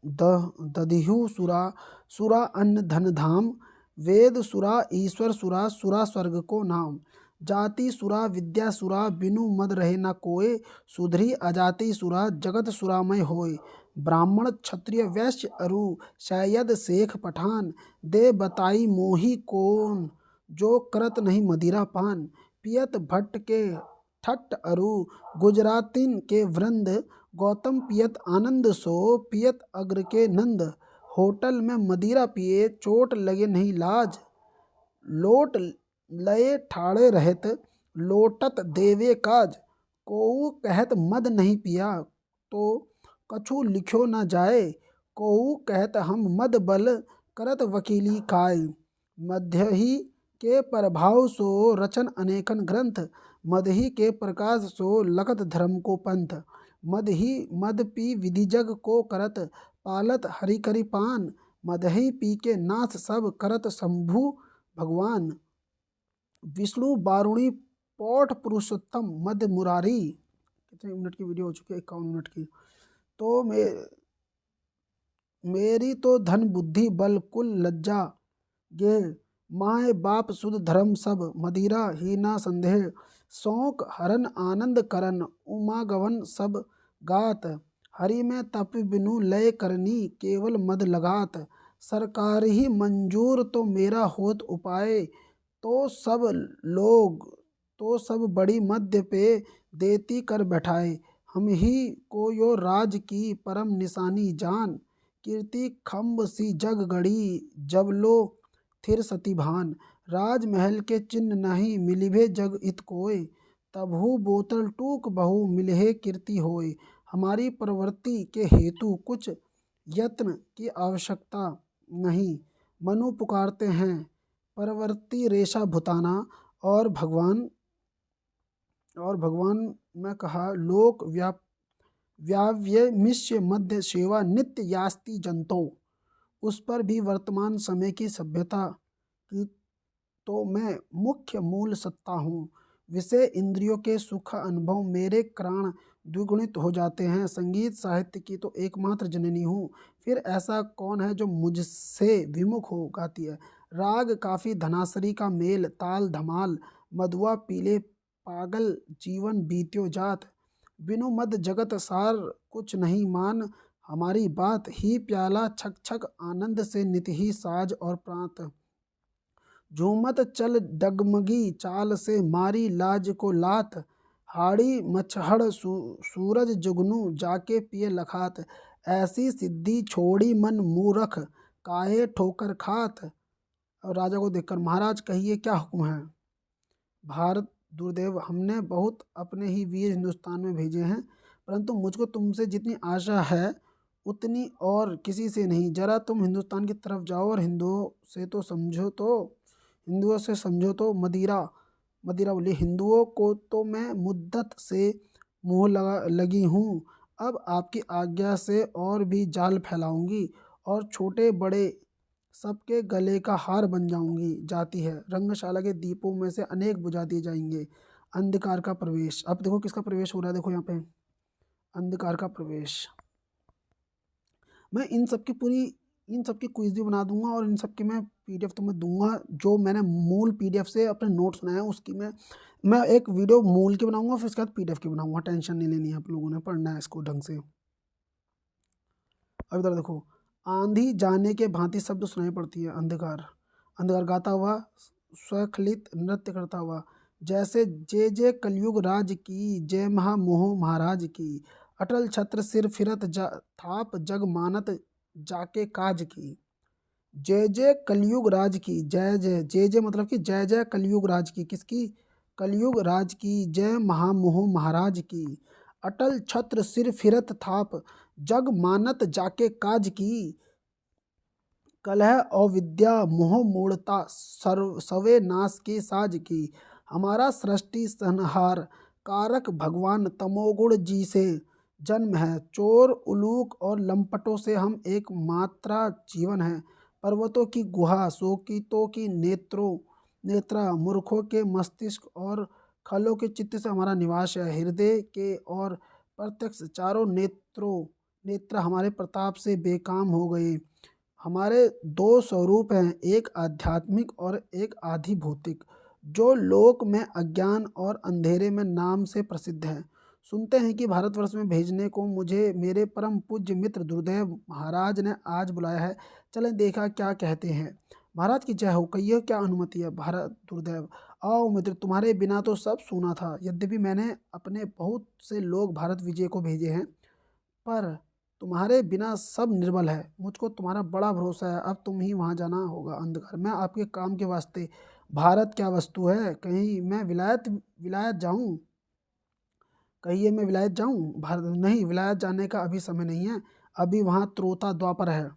दधिहु सुरा, सुरा अन्न धन धाम, वेद सुरा ईश्वर सुरा, सुरा स्वर्ग को नाम। जाति सुरा विद्या सुरा, बिनु मद रहे न कोय, सुधरी अजाति सुरा, जगत सुरामय होय। ब्राह्मण क्षत्रिय वैश्य अरु, सैयद शेख पठान, दे बताई मोही कौन, जो करत नहीं मदिरा पान। पियत भट्ट के ठट्ट अरु, गुजरातिन के वृंद, गौतम पियत आनंद सो, पियत अग्र के नंद। होटल में मदिरा पिए, चोट लगे नहीं लाज, लोट लये ठाड़े रहत, लोटत देवे काज। कोऊ कहत मद नहीं पिया, तो कछु लिखो न जाए, कोऊ कहत हम मद बल, करत वकीली काय। मध्य ही के प्रभाव सो, रचन अनेकन ग्रंथ, मद ही के प्रकाश सो, लखत धर्म को पंथ। मद ही मद पी विधि जग को करत, पालत हरि करि पान, मद ही पी के नाथ सब, करत शंभु भगवान। विष्णु बारुणी पौठ पुरुषोत्तम, मद मुरारी। कितने मिनट की वीडियो हो चुकी है? 51 मिनट की। तो मेरी तो धन बुद्धि बल कुल लज्जा गे, माए बाप सुध धर्म सब, मदिरा ही ना संदेह। शौक हरन आनंद करन, उमा गवन सब गात, हरि में तप बिनु लय करनी, केवल मद लगात। सरकार ही मंजूर तो मेरा होत उपाय, तो सब बड़ी मध्य पे, देती कर बैठाए। हम ही को यो राज की परम निशानी जान, कीर्ति खम्ब सी जग गढ़ी, जब लो थिर सती भान। राजमहल के चिन्ह नहीं मिलिभे जग इत कोय, तबहु बोतल टूक बहु मिलहे कीर्ति होय। हमारी प्रवृत्ति के हेतु कुछ यत्न की आवश्यकता नहीं, मनु पुकारते हैं प्रवृत्ति रेशा भुताना। और भगवान में कहा, लोक व्याव्यमिष्य मध्य सेवा, नित्य यास्ति जंतो। उस पर भी वर्तमान समय की सभ्यता की तो मैं मुख्य मूल सत्ता हूँ। विषय इंद्रियों के सुख अनुभव मेरे प्राण द्विगुणित हो जाते हैं। संगीत साहित्य की तो एकमात्र जननी हूँ, फिर ऐसा कौन है जो मुझसे विमुख हो गाती है। राग काफी धनासरी का मेल, ताल धमाल, मधुआ पीले पागल, जीवन बीत्यो जात। बिनु मद जगत सार कुछ नहीं मान, हमारी बात ही प्याला छक छक, आनंद से नित ही साज और प्रांत। झूमत चल डगमगी चाल से, मारी लाज को लात, हाड़ी मछहड़ सूरज जुगनू, जाके पिए लखात। ऐसी सिद्धि छोड़ी मन मूरख, काहे ठोकर खात। और राजा को देखकर, महाराज कहिए क्या हुक्म है। भारत दुर्देव, हमने बहुत अपने ही वीर हिंदुस्तान में भेजे हैं, परंतु मुझको तुमसे जितनी आशा है उतनी और किसी से नहीं। जरा तुम हिंदुस्तान की तरफ जाओ और हिंदुओं से समझो तो। मदिरा बोली, हिंदुओं को तो मैं मुद्दत से मुँह लगी हूँ, अब आपकी आज्ञा से और भी जाल फैलाऊंगी और छोटे बड़े सबके गले का हार बन जाऊंगी। जाती है, रंगशाला के दीपों में से अनेक बुझा दिए जाएंगे। अंधकार का प्रवेश। अब देखो किसका प्रवेश हो रहा है, देखो यहाँ पे अंधकार का प्रवेश। मैं इन सब की क्विज भी बना दूंगा और इन सब की मैं पीडीएफ तुम्हें दूंगा। जो मैंने मूल पीडीएफ से अपने नोट्स बनाए हैं उसकी मैं एक वीडियो मूल की बनाऊंगा, फिर उसके बाद पीडीएफ की बनाऊंगा। टेंशन नहीं लेनी है, आप लोगों ने पढ़ना है इसको ढंग से। अब इधर देखो, आंधी जाने के भांति शब्द सुनाई पड़ती है। अंधकार गाता हुआ, स्वखलित नृत्य करता हुआ, जैसे जय जय कलयुग राज की, जय महामोह महाराज की। अटल छत्र सिर फिरत थाप, जग मानत जाके काज की। जय जय कलयुग राज की, जय मतलब कि जय जय कलयुग राज की। किसकी? कलयुग राज की। जय महामोह महाराज की। अटल छत्र सिर फिरत थाप, जग मानत जाके काज की। कलह अविद्या मोह मूढ़ता, सवे नाश के साज की। हमारा सृष्टि संहार कारक भगवान तमोगुण जी से जन्म है। चोर उलूक और लंपटों से हम एक मात्रा जीवन है। पर्वतों की गुहा, शोकितों की नेत्रों नेत्रा मूर्खों के मस्तिष्क और खलों के चित्त से हमारा निवास है। हृदय के और प्रत्यक्ष चारों नेत्र हमारे प्रताप से बेकाम हो गए। हमारे दो स्वरूप हैं, एक आध्यात्मिक और एक आधि भौतिक, जो लोक में अज्ञान और अंधेरे में नाम से प्रसिद्ध है। सुनते हैं कि भारतवर्ष में भेजने को मुझे मेरे परम पूज्य मित्र दुर्दैव महाराज ने आज बुलाया है। चलें देखा क्या कहते हैं। महाराज की जय हो, कहिए क्या अनुमति है। भारत दुर्दैव, आओ मित्र, तुम्हारे बिना तो सब सूना था। यद्यपि मैंने अपने बहुत से लोग भारत विजय को भेजे हैं, पर तुम्हारे बिना सब निर्बल है। मुझको तुम्हारा बड़ा भरोसा है। अब तुम ही वहाँ जाना होगा अंधकार। मैं आपके काम के वास्ते, भारत क्या वस्तु है, कहीं मैं विलायत विलायत जाऊँ, कहिए मैं विलायत जाऊँ। भारत नहीं, विलायत जाने का अभी समय नहीं है। अभी वहाँ त्रोता द्वापर है।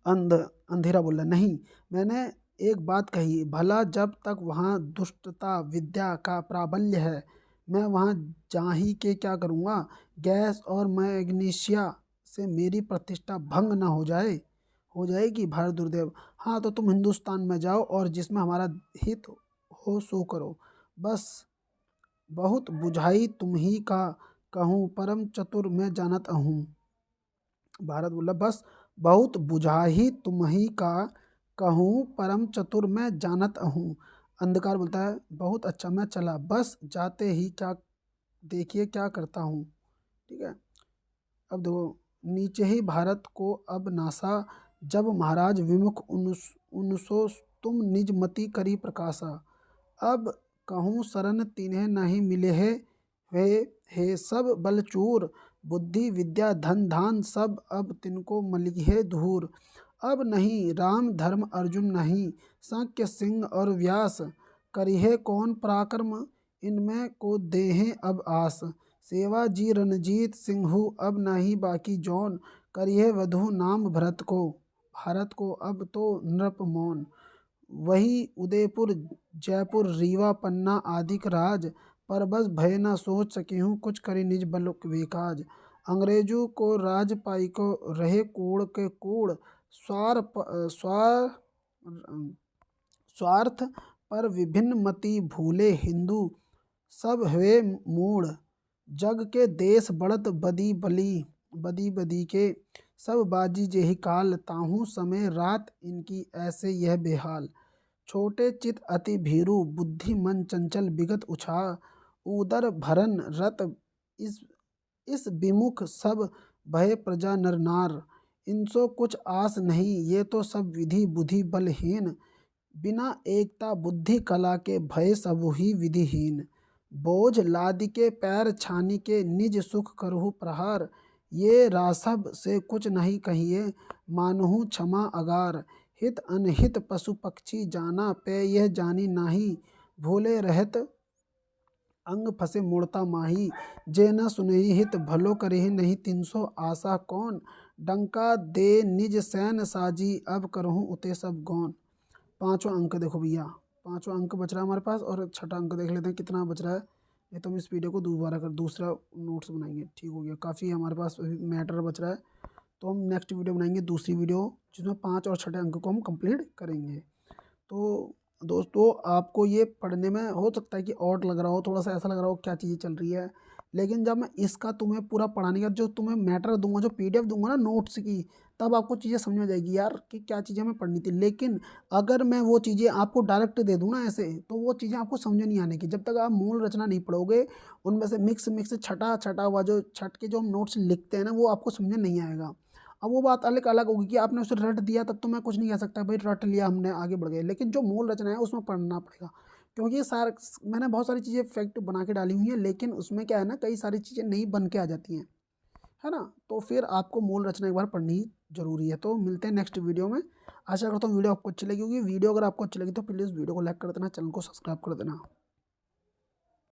अंधेरा बोला, नहीं, मैंने एक बात कही, भला जब तक वहाँ दुष्टता विद्या का प्राबल्य है, मैं वहाँ जा ही के क्या करूँगा। गैस और मैग्नीशिया से मेरी प्रतिष्ठा भंग न हो जाएगी। भारत दुर्देव, हाँ तो तुम हिंदुस्तान में जाओ और जिसमें हमारा हित हो सो करो। बस बहुत बुझाई तुम ही का कहूँ, परम चतुर मैं जानत हूँ। भारत बोला, बस बहुत बुझाही तुम ही का कहूँ, परम चतुर मैं जानत हूँ। अंधकार बोलता है, बहुत अच्छा, मैं चला, बस जाते ही क्या देखिए क्या करता हूँ। ठीक है, अब देखो, नीचे ही भारत को अब नासा, जब महाराज विमुख उनसो तुम निज मति करी प्रकाशा। अब कहूँ शरण तिन्हें नहीं मिले है, वे हे सब बलचूर, बुद्धि विद्या धन धान सब अब तिनको मलिहे धूर। अब नहीं राम धर्म अर्जुन नहीं, सांक्य सिंह और व्यास, करिहे कौन पराक्रम, इनमें को देहें अब आस। सेवा जी रणजीत सिंहु अब नहीं बाकी जौन, करिहे वधु नाम भरत को, भारत को अब तो नृप मौन। वही उदयपुर जयपुर रीवा पन्ना आदि राज, पर बस भय न सोच सके हूँ, कुछ करे निज बल विकाज। अंग्रेजों को राज पाई को रहे कूड़ के कूड़, स्वार्थ पर विभिन्न मति भूले हिंदू, सब हुए मूढ़। जग के देश बढ़त बदी बदी के, सब बाजी जेहि काल, ताहू समय रात इनकी ऐसे यह बेहाल। छोटे चित अति भीरु, बुद्धि मन चंचल बिगत उछा, उदर भरन रत इस विमुख, सब भय प्रजा नर नार। इनसो कुछ आस नहीं, ये तो सब विधि बुद्धि बलहीन, बिना एकता बुद्धि कला के भय सब ही विधिहीन। बोझ लादि के पैर छानी के निज सुख करहु प्रहार, ये रासभ से कुछ नहीं कहिए, मानहु क्षमा अगार। हित अनहित पशु पक्षी जाना पे, यह जानी नाही, भूले रहत अंग फसे मोड़ता माही। जे न सुनहि हित भलो करहि नहीं, 300 आशा कौन, डंका दे निज सैन साजी, अब करहूँ उते सब गौन। पांचवा अंक देखो भैया, पांचवा अंक बच रहा है हमारे पास, और छठा अंक देख लेते हैं कितना बच रहा है। ये तो हम इस वीडियो को दोबारा कर दूसरा नोट्स बनाएंगे। ठीक हो गया, काफ़ी हमारे पास मैटर बच रहा है, तो हम नेक्स्ट वीडियो बनाएंगे दूसरी वीडियो, जिसमें 5 और छठे अंक को हम कंप्लीट करेंगे। तो दोस्तों, आपको ये पढ़ने में हो सकता है कि ऑड लग रहा हो, थोड़ा सा ऐसा लग रहा हो क्या चीज़ें चल रही है, लेकिन जब मैं इसका तुम्हें पूरा पढ़ाने का जो तुम्हें मैटर दूंगा, जो PDF दूंगा ना नोट्स की, तब आपको चीज़ें समझ में जाएगी यार कि क्या चीज़ें हमें पढ़नी थी। लेकिन अगर मैं वो चीज़ें आपको डायरेक्ट दे दूँ ना ऐसे, तो वो चीज़ें आपको समझ में नहीं आने की। जब तक आप मूल रचना नहीं पढ़ोगे, उनमें से मिक्स छटा हुआ जो छट के जो हम नोट्स लिखते हैं ना, वो आपको समझ में नहीं आएगा। अब वो बात अलग अलग होगी कि आपने उसे रट दिया, तब तो मैं कुछ नहीं कह सकता भाई रट लिया हमने आगे बढ़ गए, लेकिन जो मूल रचना है उसमें पढ़ना पड़ेगा। क्योंकि मैंने बहुत सारी चीज़ें फैक्ट बना के डाली हुई हैं, लेकिन उसमें क्या है ना, कई सारी चीज़ें नहीं बन के आ जाती हैं, है ना। तो फिर आपको मूल रचना एक बार पढ़नी जरूरी है। तो मिलते हैं नेक्स्ट वीडियो में। आशा करता हूँ वीडियो आपको अच्छी लगी होगी। वीडियो अगर आपको अच्छी लगी तो प्लीज़ वीडियो को लाइक कर देना, चैनल को सब्सक्राइब कर देना।